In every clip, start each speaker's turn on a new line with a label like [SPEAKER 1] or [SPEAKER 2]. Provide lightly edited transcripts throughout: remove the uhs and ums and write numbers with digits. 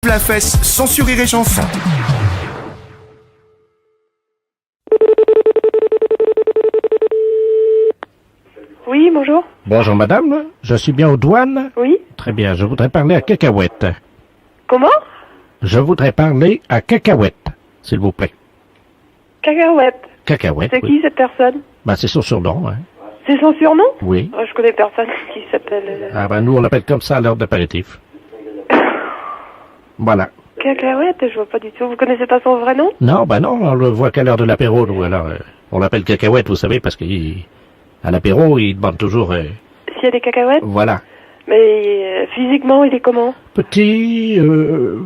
[SPEAKER 1] la fesse sans sourire et chanson.
[SPEAKER 2] Oui, bonjour.
[SPEAKER 3] Bonjour madame, je suis bien aux douanes?
[SPEAKER 2] Oui.
[SPEAKER 3] Très bien, je voudrais parler à Cacahuète.
[SPEAKER 2] Comment?
[SPEAKER 3] Je voudrais parler à Cacahuète, s'il vous plaît.
[SPEAKER 2] Cacahuète.
[SPEAKER 3] Cacahuète,
[SPEAKER 2] C'est
[SPEAKER 3] oui.
[SPEAKER 2] qui cette personne?
[SPEAKER 3] Ben, c'est son surnom, hein.
[SPEAKER 2] C'est son surnom?
[SPEAKER 3] Oui.
[SPEAKER 2] Je connais personne qui s'appelle...
[SPEAKER 3] Ah ben, nous, on l'appelle comme ça à l'heure d'apéritif. Voilà.
[SPEAKER 2] Cacahuète, je vois pas du tout. Vous connaissez pas son vrai nom?
[SPEAKER 3] Non, ben non, on le voit qu'à l'heure de l'apéro, nous, alors, on l'appelle Cacahuète, vous savez, parce qu'à l'apéro, il demande toujours,
[SPEAKER 2] S'il y a des cacahuètes?
[SPEAKER 3] voilà.
[SPEAKER 2] Mais physiquement, il est comment?
[SPEAKER 3] Petit,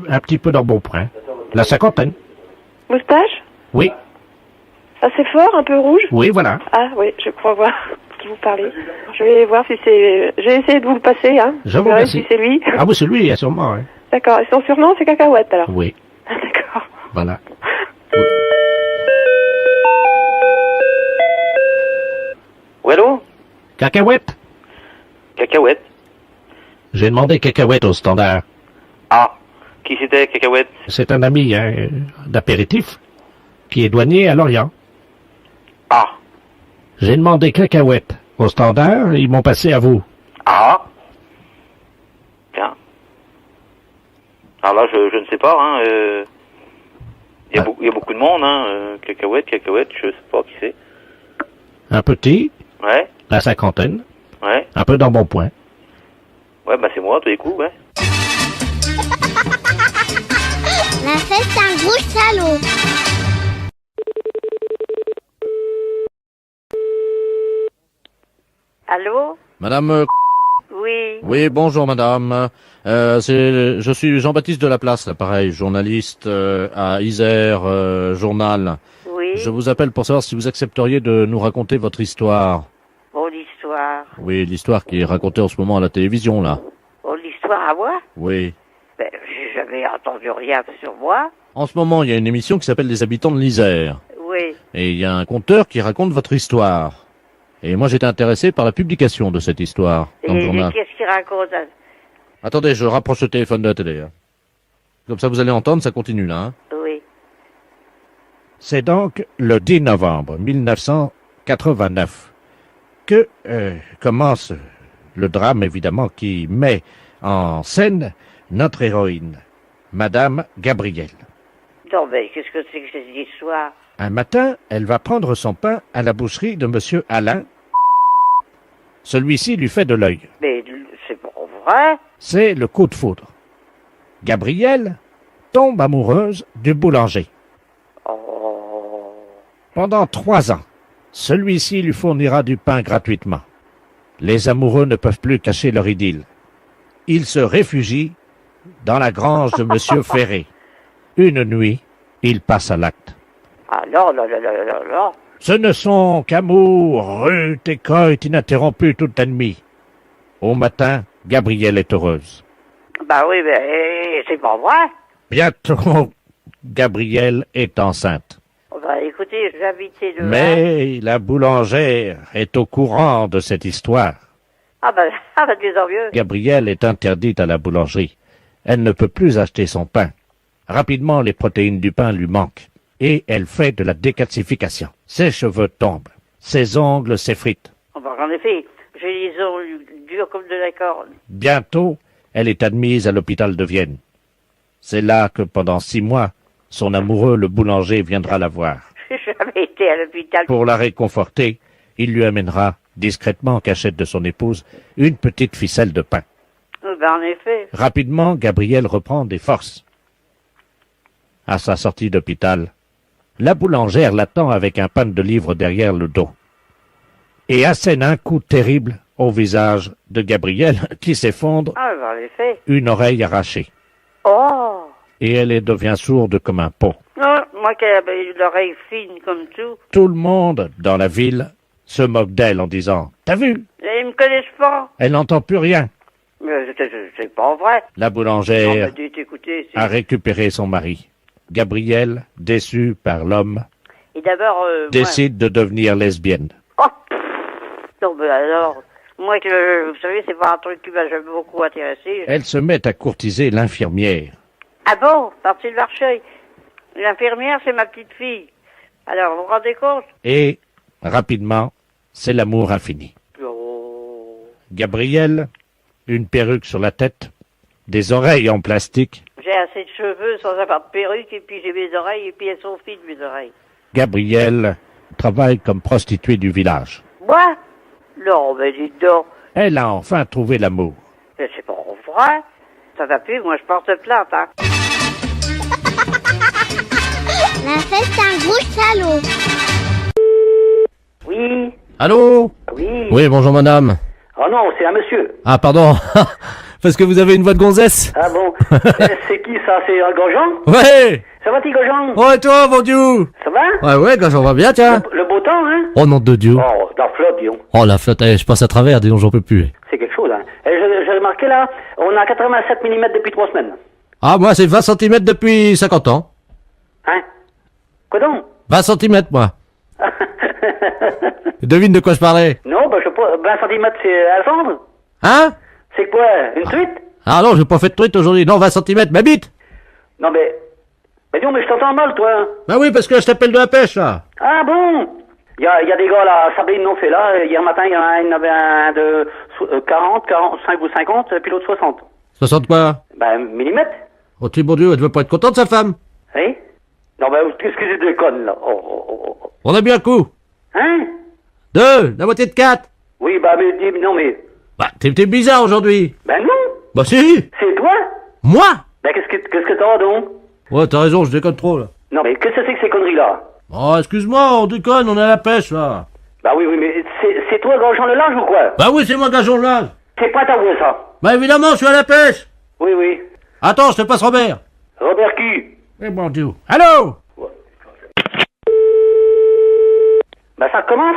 [SPEAKER 3] un petit peu dans bon point. La cinquantaine.
[SPEAKER 2] Moustache?
[SPEAKER 3] Oui,
[SPEAKER 2] Assez fort, un peu rouge?
[SPEAKER 3] oui, voilà.
[SPEAKER 2] Ah oui, je crois voir qui vous parlez. Je vais voir si c'est... J'ai essayé de vous le passer, hein.
[SPEAKER 3] Je vous
[SPEAKER 2] verrai
[SPEAKER 3] remercie.
[SPEAKER 2] si c'est lui.
[SPEAKER 3] Ah oui, c'est lui, sûrement, hein.
[SPEAKER 2] D'accord. Et son surnom, c'est Cacahuète, alors?
[SPEAKER 3] Oui,
[SPEAKER 2] Ah, d'accord.
[SPEAKER 3] voilà.
[SPEAKER 4] Oui, allô?
[SPEAKER 3] Cacahuète?
[SPEAKER 4] Cacahuète.
[SPEAKER 3] J'ai demandé Cacahuète au standard.
[SPEAKER 4] Ah, qui c'était, Cacahuète?
[SPEAKER 3] C'est un ami, hein, d'apéritif, qui est douanier à Lorient.
[SPEAKER 4] Ah,
[SPEAKER 3] J'ai demandé Cacahuète au standard, ils m'ont passé à vous.
[SPEAKER 4] ah. Tiens. Alors là, je ne sais pas, hein. Il y a beaucoup de monde, hein. Cacahuète, je sais pas qui c'est.
[SPEAKER 3] Un petit,
[SPEAKER 4] Ouais,
[SPEAKER 3] la cinquantaine,
[SPEAKER 4] ouais.
[SPEAKER 3] un peu dans bon point.
[SPEAKER 4] Ouais, bah c'est moi, tous les coups, ouais.
[SPEAKER 5] La fête, c'est un gros salaud.
[SPEAKER 2] Allô?
[SPEAKER 6] Madame,
[SPEAKER 2] Oui.
[SPEAKER 6] oui, bonjour madame. Je suis Jean-Baptiste Delaplace, pareil, journaliste à Isère Journal.
[SPEAKER 2] Oui.
[SPEAKER 6] Je vous appelle pour savoir si vous accepteriez de nous raconter votre histoire.
[SPEAKER 2] Bon, l'histoire.
[SPEAKER 6] Oui, l'histoire qui est racontée en ce moment à la télévision, là.
[SPEAKER 2] Bon, l'histoire à moi?
[SPEAKER 6] Oui.
[SPEAKER 2] Ben, j'ai jamais entendu rien sur moi.
[SPEAKER 6] En ce moment, il y a une émission qui s'appelle Les Habitants de l'Isère.
[SPEAKER 2] Oui.
[SPEAKER 6] Et il y a un conteur qui raconte votre histoire. Et moi, j'étais intéressé par la publication de cette histoire dans le
[SPEAKER 2] Et
[SPEAKER 6] journal.
[SPEAKER 2] qu'est-ce qu'il raconte?
[SPEAKER 6] Attendez, je rapproche le téléphone de la télé. Hein. Comme ça, vous allez entendre, ça continue là. Hein.
[SPEAKER 2] Oui.
[SPEAKER 3] C'est donc le 10 novembre 1989 que commence le drame, évidemment, qui met en scène notre héroïne, Madame Gabrielle.
[SPEAKER 2] Non, mais qu'est-ce que c'est que cette histoire?
[SPEAKER 3] Un matin, elle va prendre son pain à la boucherie de Monsieur Alain. Celui-ci lui fait de l'œil.
[SPEAKER 2] Mais c'est pas vrai?
[SPEAKER 3] C'est le coup de foudre. Gabrielle tombe amoureuse du boulanger.
[SPEAKER 2] Oh.
[SPEAKER 3] Pendant 3 ans, celui-ci lui fournira du pain gratuitement. Les amoureux ne peuvent plus cacher leur idylle. Ils se réfugient dans la grange de Monsieur Ferré. Une nuit, ils passent à l'acte.
[SPEAKER 2] Ah non, non, non, non, non, non.
[SPEAKER 3] Ce ne sont qu'amour, rut et coït ininterrompu toute la nuit. Au matin, Gabrielle est heureuse.
[SPEAKER 2] Bah oui, mais c'est pas vrai.
[SPEAKER 3] Bientôt, Gabrielle est enceinte.
[SPEAKER 2] Bah écoutez, j'habitais le...
[SPEAKER 3] Mais la boulangère est au courant de cette histoire.
[SPEAKER 2] Ah bah tant mieux.
[SPEAKER 3] Gabrielle est interdite à la boulangerie. Elle ne peut plus acheter son pain. Rapidement, les protéines du pain lui manquent. Et elle fait de la décalcification. Ses cheveux tombent. Ses ongles s'effritent.
[SPEAKER 2] Oh, bah, en effet, j'ai les ongles durs comme de la corde.
[SPEAKER 3] Bientôt, elle est admise à l'hôpital de Vienne. C'est là que pendant 6 mois, son amoureux, le boulanger, viendra la voir.
[SPEAKER 2] J'ai jamais été à l'hôpital.
[SPEAKER 3] Pour la réconforter, il lui amènera, discrètement en cachette de son épouse, une petite ficelle de pain.
[SPEAKER 2] Bah en effet.
[SPEAKER 3] Rapidement, Gabrielle reprend des forces. À sa sortie d'hôpital, la boulangère l'attend avec un pan de livres derrière le dos et assène un coup terrible au visage de Gabrielle qui s'effondre,
[SPEAKER 2] Ah bah en effet.
[SPEAKER 3] une oreille arrachée,
[SPEAKER 2] Oh.
[SPEAKER 3] et elle devient sourde comme un pot.
[SPEAKER 2] Non, moi qui avais l'oreille fine comme tout.
[SPEAKER 3] Tout le monde dans la ville se moque d'elle en disant « T'as vu?
[SPEAKER 2] Ils me connaissent pas.
[SPEAKER 3] Elle n'entend plus rien.
[SPEAKER 2] Mais c'est pas vrai. »
[SPEAKER 3] La
[SPEAKER 2] Non,
[SPEAKER 3] boulangère
[SPEAKER 2] mais dites, écoutez, c'est...
[SPEAKER 3] a récupéré son mari. Gabrielle, déçue par l'homme,
[SPEAKER 2] Et d'abord,
[SPEAKER 3] décide de devenir lesbienne.
[SPEAKER 2] moi... Oh, pff. Non, mais alors, moi, vous savez, c'est pas un truc qui m'a jamais beaucoup intéressé.
[SPEAKER 3] Elle se met à courtiser l'infirmière
[SPEAKER 7] Ah bon, parti de Marcheuil. L'infirmière, c'est ma petite fille. Alors, vous vous rendez compte?
[SPEAKER 3] Et, rapidement, c'est l'amour infini.
[SPEAKER 7] Oh.
[SPEAKER 3] Gabriel, une perruque sur la tête, des oreilles en plastique.
[SPEAKER 7] J'ai assez de cheveux sans avoir de perruque, et puis j'ai mes oreilles, et puis elles sont fines, mes oreilles.
[SPEAKER 3] Gabriel travaille comme prostituée du village.
[SPEAKER 7] Moi? Non, mais dites donc.
[SPEAKER 3] Elle a enfin trouvé l'amour.
[SPEAKER 7] Mais c'est pas vrai. Ça va plus, moi je porte plainte, hein.
[SPEAKER 5] La fête, c'est un gros salaud.
[SPEAKER 8] Oui,
[SPEAKER 6] Allô?
[SPEAKER 8] oui.
[SPEAKER 6] Oui, bonjour madame.
[SPEAKER 8] Oh non, c'est un monsieur.
[SPEAKER 6] Ah, pardon. Parce que vous avez une voix de gonzesse.
[SPEAKER 8] Ah bon. C'est qui ça? C'est Grosjean?
[SPEAKER 6] Ouais.
[SPEAKER 8] Ça va, petit Grosjean?
[SPEAKER 6] Oh, et toi, mon Dieu?
[SPEAKER 8] Ça va?
[SPEAKER 6] Ouais, quand j'en va bien, tiens.
[SPEAKER 8] Le beau temps, hein?
[SPEAKER 6] Oh, nom de Dieu.
[SPEAKER 8] Oh, dans la flotte, dis donc.
[SPEAKER 6] Oh, la flotte, je passe à travers, dis donc, j'en peux plus.
[SPEAKER 8] C'est quelque chose, hein. J'ai remarqué là, on a 87 mm depuis 3 semaines.
[SPEAKER 6] Ah, moi, c'est 20 cm depuis 50 ans.
[SPEAKER 8] Hein? Quoi donc?
[SPEAKER 6] 20 cm, moi. Devine de quoi je parlais.
[SPEAKER 8] Non, bah je sais pas, 20 cm c'est à vendre?
[SPEAKER 6] Hein?
[SPEAKER 8] C'est quoi? Une truite?
[SPEAKER 6] Ah non, j'ai pas fait de truite aujourd'hui. Non, 20 cm, ma bite.
[SPEAKER 8] Non mais... Mais non, mais je t'entends mal, toi.
[SPEAKER 6] Bah oui, parce que je t'appelle de la pêche, là.
[SPEAKER 8] Ah bon? Il y a des gars là, Sabine l'ont fait là, hier matin il y en avait un de 40, 45 ou 50, et puis l'autre 60.
[SPEAKER 6] 60 quoi?
[SPEAKER 8] Ben, millimètres?
[SPEAKER 6] Oh, tu bon Dieu, elle devait pas être contente, sa femme.
[SPEAKER 8] Oui? Non, ben, qu'est-ce que je déconne, là? Oh.
[SPEAKER 6] On a bien un coup.
[SPEAKER 8] Hein?
[SPEAKER 6] 2, la moitié de 4.
[SPEAKER 8] Oui, bah, mais, non, mais...
[SPEAKER 6] Bah, t'es bizarre aujourd'hui.
[SPEAKER 8] Ben non!
[SPEAKER 6] Bah si.
[SPEAKER 8] C'est toi?
[SPEAKER 6] Moi?
[SPEAKER 8] Ben, qu'est-ce que t'as, donc?
[SPEAKER 6] Ouais, t'as raison, je déconne trop, là.
[SPEAKER 8] Non, mais qu'est-ce que c'est que ces conneries-là?
[SPEAKER 6] Oh, excuse-moi, on déconne, on est à la pêche, là.
[SPEAKER 8] Bah oui, mais c'est toi, Grosjean le Large, ou quoi?
[SPEAKER 6] Bah oui, c'est moi, Gageon le Large.
[SPEAKER 8] C'est pas ta voix, ça?
[SPEAKER 6] Bah évidemment, je suis à la pêche.
[SPEAKER 8] Oui.
[SPEAKER 6] Attends, je te passe Robert.
[SPEAKER 8] Robert qui?
[SPEAKER 3] Eh bon Dieu. Allô?
[SPEAKER 8] Bah ça commence?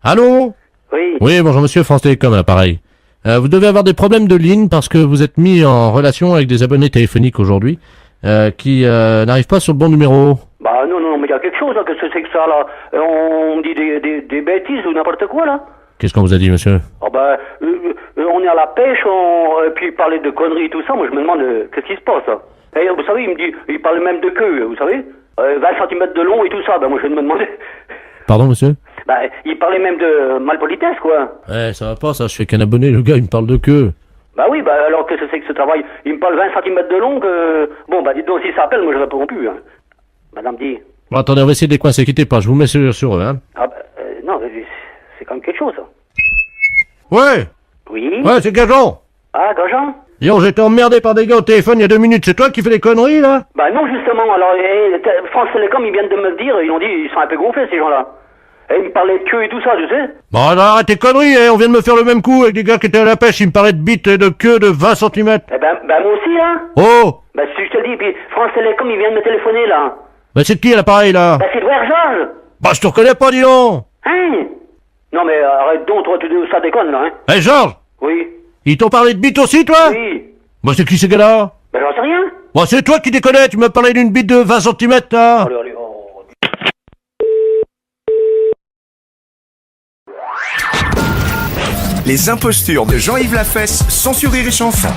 [SPEAKER 6] Allô?
[SPEAKER 8] Oui.
[SPEAKER 6] Oui, bonjour monsieur, France Télécom à l'appareil. Vous devez avoir des problèmes de ligne parce que vous êtes mis en relation avec des abonnés téléphoniques aujourd'hui qui n'arrivent pas sur le bon numéro.
[SPEAKER 8] Bah non, mais il y a quelque chose, là, qu'est-ce que c'est que ça, là? On dit des bêtises ou n'importe quoi, là?
[SPEAKER 6] Qu'est-ce qu'on vous a dit, monsieur?
[SPEAKER 8] Oh bah, on est à la pêche, puis parler de conneries et tout ça, moi je me demande qu'est-ce qui se passe, là? Et vous savez, il parle même de queue, vous savez? 20 cm de long et tout ça, bah moi je me demandais...
[SPEAKER 6] Pardon, monsieur?
[SPEAKER 8] Bah, il parlait même de malpolitesse, quoi.
[SPEAKER 6] Ouais, ça va pas, ça, je fais qu'un abonné, le gars, il me parle de queue.
[SPEAKER 8] Bah oui, bah alors qu'est-ce que c'est que ce travail? Il me parle 20 cm de long, Bon, bah dites donc, si ça appelle, moi je réponds plus, hein. Madame dit...
[SPEAKER 6] Bon, attendez, on va essayer de les coincer, quittez pas, je vous mets sur eux, hein.
[SPEAKER 8] Ah bah, non, c'est quand même quelque chose, ça.
[SPEAKER 6] Ouais!
[SPEAKER 8] Oui?
[SPEAKER 6] Ouais, c'est Gageon!
[SPEAKER 8] Ah, Grosjean?
[SPEAKER 6] Yo, j'étais emmerdé par des gars au téléphone il y a 2 minutes, c'est toi qui fais des conneries, là?
[SPEAKER 8] Bah non, justement, alors, France Télécom, ils viennent de me le dire, ils ont dit, ils sont un peu gonflés, ces gens-là. Et ils me parlaient de queue et tout ça, tu sais.
[SPEAKER 6] Bon, alors arrête tes conneries, on vient de me faire le même coup avec des gars qui étaient à la pêche, ils me parlaient de bites et de queue de 20 cm.
[SPEAKER 8] Eh ben, moi aussi, là.
[SPEAKER 6] Oh!
[SPEAKER 8] Bah, si je te le dis, puis France Télécom, ils viennent me téléphoner, là.
[SPEAKER 6] Bah c'est de qui à l'appareil, là?
[SPEAKER 8] Bah, c'est de Georges.
[SPEAKER 6] Bah je te reconnais pas, dis donc!
[SPEAKER 8] Hein? Non, mais arrête donc, toi, ça déconne, là, hein.
[SPEAKER 6] Hé, Georges!
[SPEAKER 8] Oui.
[SPEAKER 6] Ils t'ont parlé de bite aussi, toi?
[SPEAKER 8] Oui.
[SPEAKER 6] Bah c'est qui ces gars-là?
[SPEAKER 8] Bah, j'en sais rien.
[SPEAKER 6] Bah c'est toi qui déconnais, tu m'as parlé d'une bite de 20 cm, là!
[SPEAKER 8] Allez,
[SPEAKER 1] Les impostures de Jean-Yves Lafesse, sans Rire et Chanson.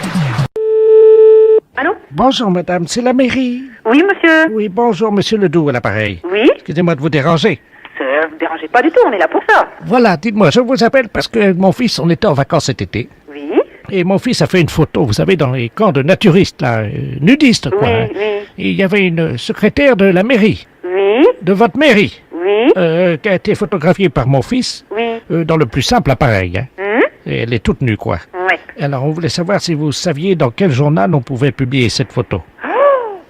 [SPEAKER 7] Allô?
[SPEAKER 3] Bonjour madame, c'est la mairie.
[SPEAKER 7] Oui, monsieur.
[SPEAKER 3] Oui, bonjour monsieur Ledoux à l'appareil.
[SPEAKER 7] Oui?
[SPEAKER 3] Excusez-moi de vous déranger.
[SPEAKER 7] Ne vous dérangez pas du tout, on est là pour ça.
[SPEAKER 3] Voilà, dites-moi, je vous appelle parce que mon fils, on était en vacances cet été.
[SPEAKER 7] Oui?
[SPEAKER 3] Et mon fils a fait une photo, vous savez, dans les camps de naturistes, là, nudistes, quoi. hein.
[SPEAKER 7] Oui.
[SPEAKER 3] Et il y avait une secrétaire de la mairie,
[SPEAKER 7] Oui?
[SPEAKER 3] de votre mairie,
[SPEAKER 7] Oui?
[SPEAKER 3] qui a été photographiée par mon fils,
[SPEAKER 7] Oui?
[SPEAKER 3] dans le plus simple appareil. Hein. Et elle est toute nue, quoi.
[SPEAKER 7] Ouais.
[SPEAKER 3] Alors, on voulait savoir si vous saviez dans quel journal on pouvait publier cette photo.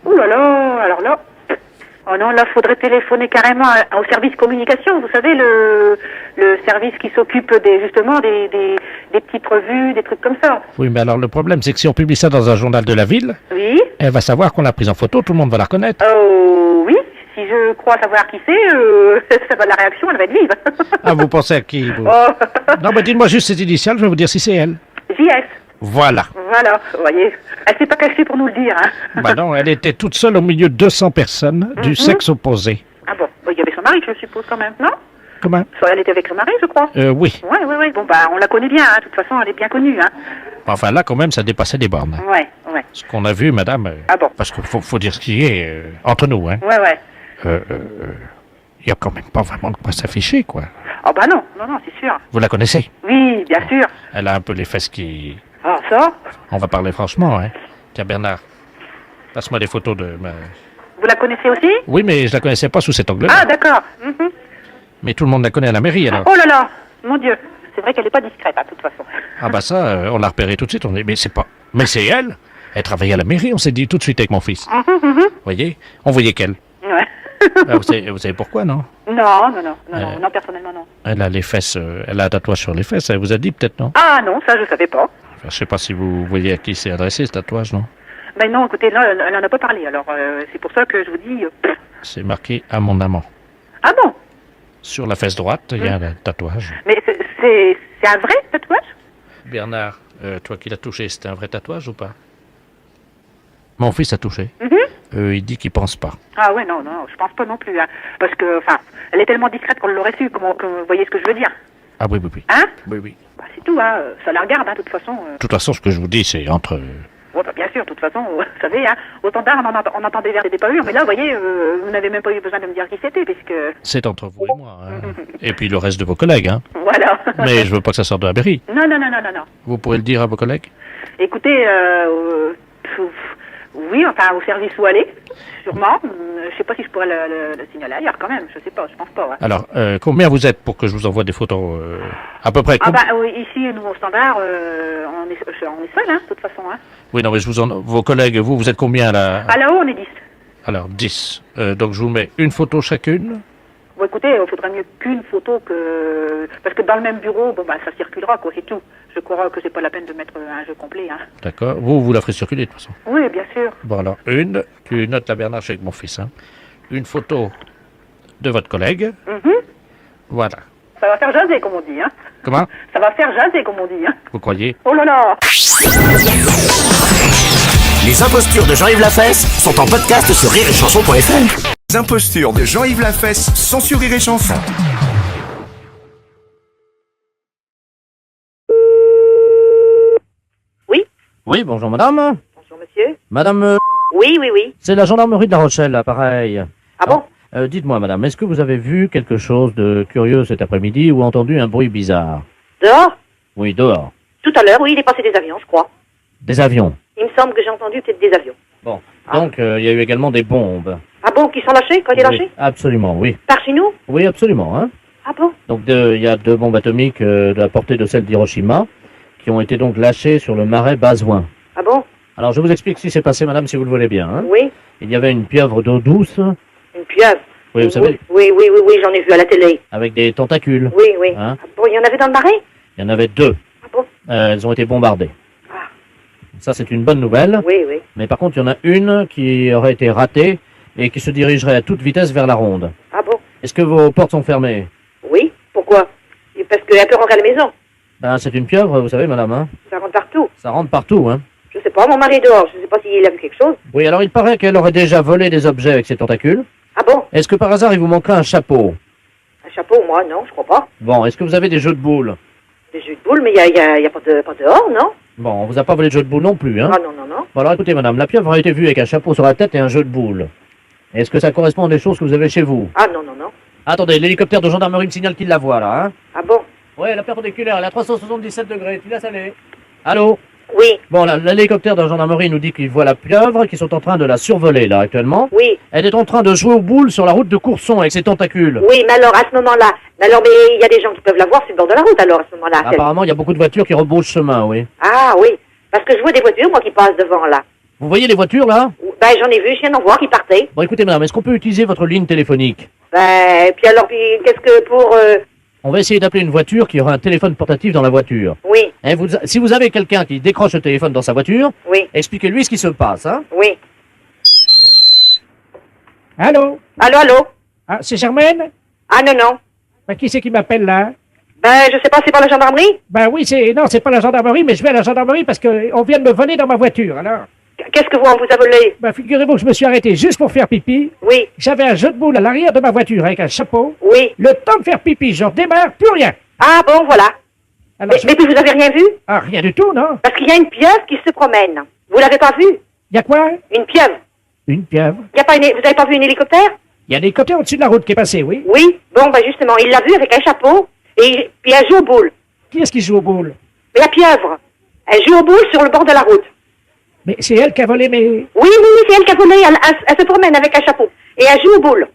[SPEAKER 7] Oh là là, alors là... Oh non, là, faudrait téléphoner carrément au service communication, vous savez, le service qui s'occupe justement des petites revues, des trucs comme ça.
[SPEAKER 3] Oui, mais alors le problème, c'est que si on publie ça dans un journal de la ville,
[SPEAKER 7] Oui?
[SPEAKER 3] elle va savoir qu'on l'a prise en photo, tout le monde va la reconnaître.
[SPEAKER 7] Oh, oui, si je crois savoir qui c'est, ça va, la réaction, elle va être vive.
[SPEAKER 3] Ah, vous pensez à qui, vous?
[SPEAKER 7] Oh.
[SPEAKER 3] Non, mais dites-moi juste ses initiales, je vais vous dire si c'est elle.
[SPEAKER 7] JS.
[SPEAKER 3] Voilà.
[SPEAKER 7] Voilà, vous voyez, elle s'est pas cachée pour nous le dire, hein.
[SPEAKER 3] Bah non, elle était toute seule au milieu de 200 personnes du sexe opposé.
[SPEAKER 7] Ah bon, il y avait son mari, je suppose, quand même, non?
[SPEAKER 3] Comment?
[SPEAKER 7] Elle était avec son mari, je crois.
[SPEAKER 3] Oui.
[SPEAKER 7] Oui. Bon, bah, on la connaît bien, hein. De toute façon, elle est bien connue, hein.
[SPEAKER 3] Enfin, là, quand même, ça dépassait les bornes.
[SPEAKER 7] Ouais.
[SPEAKER 3] Ce qu'on a vu, madame...
[SPEAKER 7] Ah bon?
[SPEAKER 3] Parce qu'il faut dire ce qui est entre nous, hein.
[SPEAKER 7] Ouais.
[SPEAKER 3] Il y a quand même pas vraiment de quoi s'afficher, quoi.
[SPEAKER 7] Oh bah non, c'est sûr.
[SPEAKER 3] Vous la connaissez?
[SPEAKER 7] Oui, bien sûr.
[SPEAKER 3] Elle a un peu les fesses qui...
[SPEAKER 7] Ah, ça?
[SPEAKER 3] On va parler franchement, hein. Tiens, Bernard, passe-moi des photos de ma...
[SPEAKER 7] Vous la connaissez aussi?
[SPEAKER 3] Oui, mais je la connaissais pas sous cet angle-là.
[SPEAKER 7] Ah, d'accord. Mhm.
[SPEAKER 3] Mais tout le monde la connaît à la mairie, alors.
[SPEAKER 7] Oh là là, mon Dieu. C'est vrai qu'elle n'est pas discrète, de toute façon.
[SPEAKER 3] Ah bah ça, on l'a repéré tout de suite. On dit, mais c'est pas... Mais c'est elle. Elle travaillait à la mairie, on s'est dit tout de suite avec mon fils. Vous voyez? On voyait qu'elle.
[SPEAKER 7] Ouais.
[SPEAKER 3] Ah, vous savez pourquoi, non?
[SPEAKER 7] Non, personnellement, non.
[SPEAKER 3] Elle a les fesses... elle a un tatouage sur les fesses, elle vous a dit peut-être, non?
[SPEAKER 7] Ah non, ça, je savais pas.
[SPEAKER 3] Enfin, je sais pas si vous voyez à qui c'est adressé, ce tatouage, non?
[SPEAKER 7] Ben non, écoutez, là, elle en a pas parlé, alors c'est pour ça que je vous dis...
[SPEAKER 3] C'est marqué « à mon amant
[SPEAKER 7] Ah bon? ».
[SPEAKER 3] Sur la fesse droite, il y a un tatouage.
[SPEAKER 7] Mais c'est un vrai tatouage?
[SPEAKER 3] Bernard, toi qui l'as touché, c'était un vrai tatouage ou pas? Mon fils a touché. Il dit qu'il pense pas.
[SPEAKER 7] Ah ouais, non, je pense pas non plus. Hein. Parce que, enfin, elle est tellement discrète qu'on l'aurait su, vous voyez ce que je veux dire?
[SPEAKER 3] Ah oui.
[SPEAKER 7] Hein?
[SPEAKER 3] Oui.
[SPEAKER 7] Bah, c'est tout, hein, ça la regarde, hein, de toute façon.
[SPEAKER 3] De toute façon, ce que je vous dis, c'est entre...
[SPEAKER 7] Ouais, bah, bien sûr, de toute façon, vous savez, hein, au standard, on entendait vers des parures, mais là, vous voyez, vous n'avez même pas eu besoin de me dire qui c'était, puisque...
[SPEAKER 3] C'est entre vous et moi, hein. Et puis le reste de vos collègues, hein.
[SPEAKER 7] Voilà.
[SPEAKER 3] Mais je veux pas que ça sorte de la mairie.
[SPEAKER 7] Non.
[SPEAKER 3] Vous pourrez le dire à vos collègues?
[SPEAKER 7] Écoutez, oui, enfin, au service où aller, sûrement. Je sais pas si je pourrais le signaler ailleurs, quand même, je sais pas, je pense pas. Ouais.
[SPEAKER 3] Alors, combien vous êtes pour que je vous envoie des photos à peu près?
[SPEAKER 7] Ah bah oui, ici, nous, au standard, on est seul, hein, de toute façon, hein.
[SPEAKER 3] Oui, non, mais vos collègues, vous êtes combien là?
[SPEAKER 7] Ah, là-haut, on est 10.
[SPEAKER 3] Alors, 10. Donc, je vous mets une photo chacune.
[SPEAKER 7] Bon, écoutez, il faudrait mieux qu'une photo que... Parce que dans le même bureau, bon, bah, ça circulera, quoi, c'est tout. Je crois que c'est pas la peine de mettre un jeu complet, hein.
[SPEAKER 3] D'accord. Vous la ferez circuler, de toute façon.
[SPEAKER 7] Oui, bien sûr.
[SPEAKER 3] Bon, alors, tu notes la Bernard, je suis avec mon fils, hein. Une photo de votre collègue. Voilà.
[SPEAKER 7] Ça va faire jaser, comme on dit, hein.
[SPEAKER 3] Comment?
[SPEAKER 7] Ça va faire jaser, comme on dit, hein.
[SPEAKER 3] Vous croyez?
[SPEAKER 7] Oh là là!
[SPEAKER 1] Les impostures de Jean-Yves Lafesse sont en podcast sur rireetchanson.fr. Les impostures de Jean-Yves Lafesse sont sur Rire et Chanson.
[SPEAKER 6] Oui, bonjour madame.
[SPEAKER 7] Bonjour, monsieur.
[SPEAKER 6] Madame,
[SPEAKER 7] Oui.
[SPEAKER 6] c'est la gendarmerie de La Rochelle, là, pareil.
[SPEAKER 7] Ah bon?
[SPEAKER 6] Dites-moi madame, est-ce que vous avez vu quelque chose de curieux cet après-midi ou entendu un bruit bizarre?
[SPEAKER 7] Dehors?
[SPEAKER 6] Oui, dehors.
[SPEAKER 7] Tout à l'heure, oui, il est passé des avions, je crois.
[SPEAKER 6] Des avions.
[SPEAKER 7] Il me semble que j'ai entendu peut-être des avions.
[SPEAKER 6] Bon. Donc, il y a eu également des bombes.
[SPEAKER 7] Ah bon, qui sont lâchés, quand il est lâché?
[SPEAKER 6] Oui, absolument, oui.
[SPEAKER 7] Par chez nous?
[SPEAKER 6] Oui, absolument, hein.
[SPEAKER 7] Ah bon?
[SPEAKER 6] Donc, il y a 2 bombes atomiques de la portée de celle d'Hiroshima qui ont été donc lâchées sur le marais Bazouin.
[SPEAKER 7] Ah bon?
[SPEAKER 6] Alors, je vous explique ce qui s'est passé, madame, si vous le voulez bien, hein.
[SPEAKER 7] Oui.
[SPEAKER 6] Il y avait une pieuvre d'eau douce,
[SPEAKER 7] Une pieuvre?
[SPEAKER 6] oui, vous savez,
[SPEAKER 7] Oui, j'en ai vu à la télé.
[SPEAKER 6] avec des tentacules.
[SPEAKER 7] Oui.
[SPEAKER 6] Hein?
[SPEAKER 7] Ah bon, il y en avait dans le marais?
[SPEAKER 6] Il y en avait 2.
[SPEAKER 7] Ah bon?
[SPEAKER 6] Elles ont été bombardées.
[SPEAKER 7] Ah.
[SPEAKER 6] Ça, c'est une bonne nouvelle.
[SPEAKER 7] Oui.
[SPEAKER 6] Mais par contre, il y en a une qui aurait été ratée et qui se dirigerait à toute vitesse vers la ronde.
[SPEAKER 7] Ah bon?
[SPEAKER 6] Est-ce que vos portes sont fermées?
[SPEAKER 7] Oui, pourquoi? Parce qu'elle peut rentrer à la maison.
[SPEAKER 6] Ben, c'est une pieuvre, vous savez, madame, hein.
[SPEAKER 7] Ça rentre partout.
[SPEAKER 6] Ça rentre partout, hein.
[SPEAKER 7] Je sais pas, mon mari est dehors, je sais pas s'il a vu quelque chose.
[SPEAKER 6] Oui, alors il paraît qu'elle aurait déjà volé des objets avec ses tentacules.
[SPEAKER 7] Ah bon?
[SPEAKER 6] Est-ce que par hasard, il vous manquerait un chapeau?
[SPEAKER 7] Un chapeau, moi, non, je crois pas.
[SPEAKER 6] Bon, est-ce que vous avez des jeux de boules?
[SPEAKER 7] Des jeux de boules, mais il y a pas dehors, non?
[SPEAKER 6] Bon, on vous a pas volé de jeux de boules non plus, hein.
[SPEAKER 7] Ah non.
[SPEAKER 6] Bon, alors écoutez, madame, la pieuvre a été vue avec un chapeau sur la tête et un jeu de boules. Est-ce que ça correspond à des choses que vous avez chez vous?
[SPEAKER 7] Ah non.
[SPEAKER 6] Attendez, l'hélicoptère de gendarmerie me signale qu'il la voit, là, hein.
[SPEAKER 7] Ah bon?
[SPEAKER 6] Ouais, la perpendiculaire, elle est à 377 degrés, tu laisses aller. Allô?
[SPEAKER 7] Oui.
[SPEAKER 6] Bon, l'hélicoptère de gendarmerie nous dit qu'il voit la pieuvre, qu'ils sont en train de la survoler, là, actuellement.
[SPEAKER 7] Oui.
[SPEAKER 6] Elle est en train de jouer aux boules sur la route de Courson avec ses tentacules.
[SPEAKER 7] Oui, mais alors, à ce moment-là, mais il y a des gens qui peuvent la voir sur le bord de la route, alors, à ce moment-là.
[SPEAKER 6] Apparemment, il y a beaucoup de voitures qui rebroussent chemin, oui.
[SPEAKER 7] Ah oui, parce que je vois des voitures, moi, qui passent devant, là.
[SPEAKER 6] Vous voyez les voitures, là?
[SPEAKER 7] Ben, j'en ai vu, je viens d'en voir qui partaient.
[SPEAKER 6] Bon, écoutez, madame, est-ce qu'on peut utiliser votre ligne téléphonique?
[SPEAKER 7] Ben, puis alors, qu'est-ce que pour...
[SPEAKER 6] On va essayer d'appeler une voiture qui aura un téléphone portatif dans la voiture.
[SPEAKER 7] Oui,
[SPEAKER 6] Si vous avez quelqu'un qui décroche le téléphone dans sa voiture,
[SPEAKER 7] oui,
[SPEAKER 6] expliquez-lui ce qui se passe, hein?
[SPEAKER 7] oui.
[SPEAKER 9] Allô?
[SPEAKER 7] Allô?
[SPEAKER 9] Ah, c'est Germaine?
[SPEAKER 7] Ah non.
[SPEAKER 9] Ben, qui c'est qui m'appelle là?
[SPEAKER 7] Ben, je sais pas, c'est pas la gendarmerie?
[SPEAKER 9] Ben oui, c'est pas la gendarmerie, mais je vais à la gendarmerie parce qu'on vient de me voler dans ma voiture, alors.
[SPEAKER 7] Qu'est-ce que on vous a volé?
[SPEAKER 9] Ben, figurez-vous que je me suis arrêté juste pour faire pipi.
[SPEAKER 7] Oui,
[SPEAKER 9] J'avais un jeu de boules à l'arrière de ma voiture avec un chapeau.
[SPEAKER 7] oui.
[SPEAKER 9] Le temps de faire pipi, je redémarre, plus rien.
[SPEAKER 7] Ah bon, voilà.
[SPEAKER 9] Alors,
[SPEAKER 7] Mais puis vous avez rien vu?
[SPEAKER 9] Ah, rien du tout, non?
[SPEAKER 7] Parce qu'il y a une pieuvre qui se promène. Vous l'avez pas vue?
[SPEAKER 9] Y a quoi?
[SPEAKER 7] Une pieuvre.
[SPEAKER 9] Une pieuvre.
[SPEAKER 7] Vous avez pas vu un hélicoptère?
[SPEAKER 9] Y a un hélicoptère au-dessus de la route qui est passé, oui.
[SPEAKER 7] Oui. Bon, ben justement, il l'a vue avec un chapeau et puis elle joue aux boules.
[SPEAKER 9] Qui est-ce qui joue au boule?
[SPEAKER 7] Mais la pieuvre, elle joue aux boules sur le bord de la route.
[SPEAKER 9] Mais c'est elle qui a volé mes...
[SPEAKER 7] Oui, c'est elle qui a volé. Elle se promène avec un chapeau et elle joue aux boules.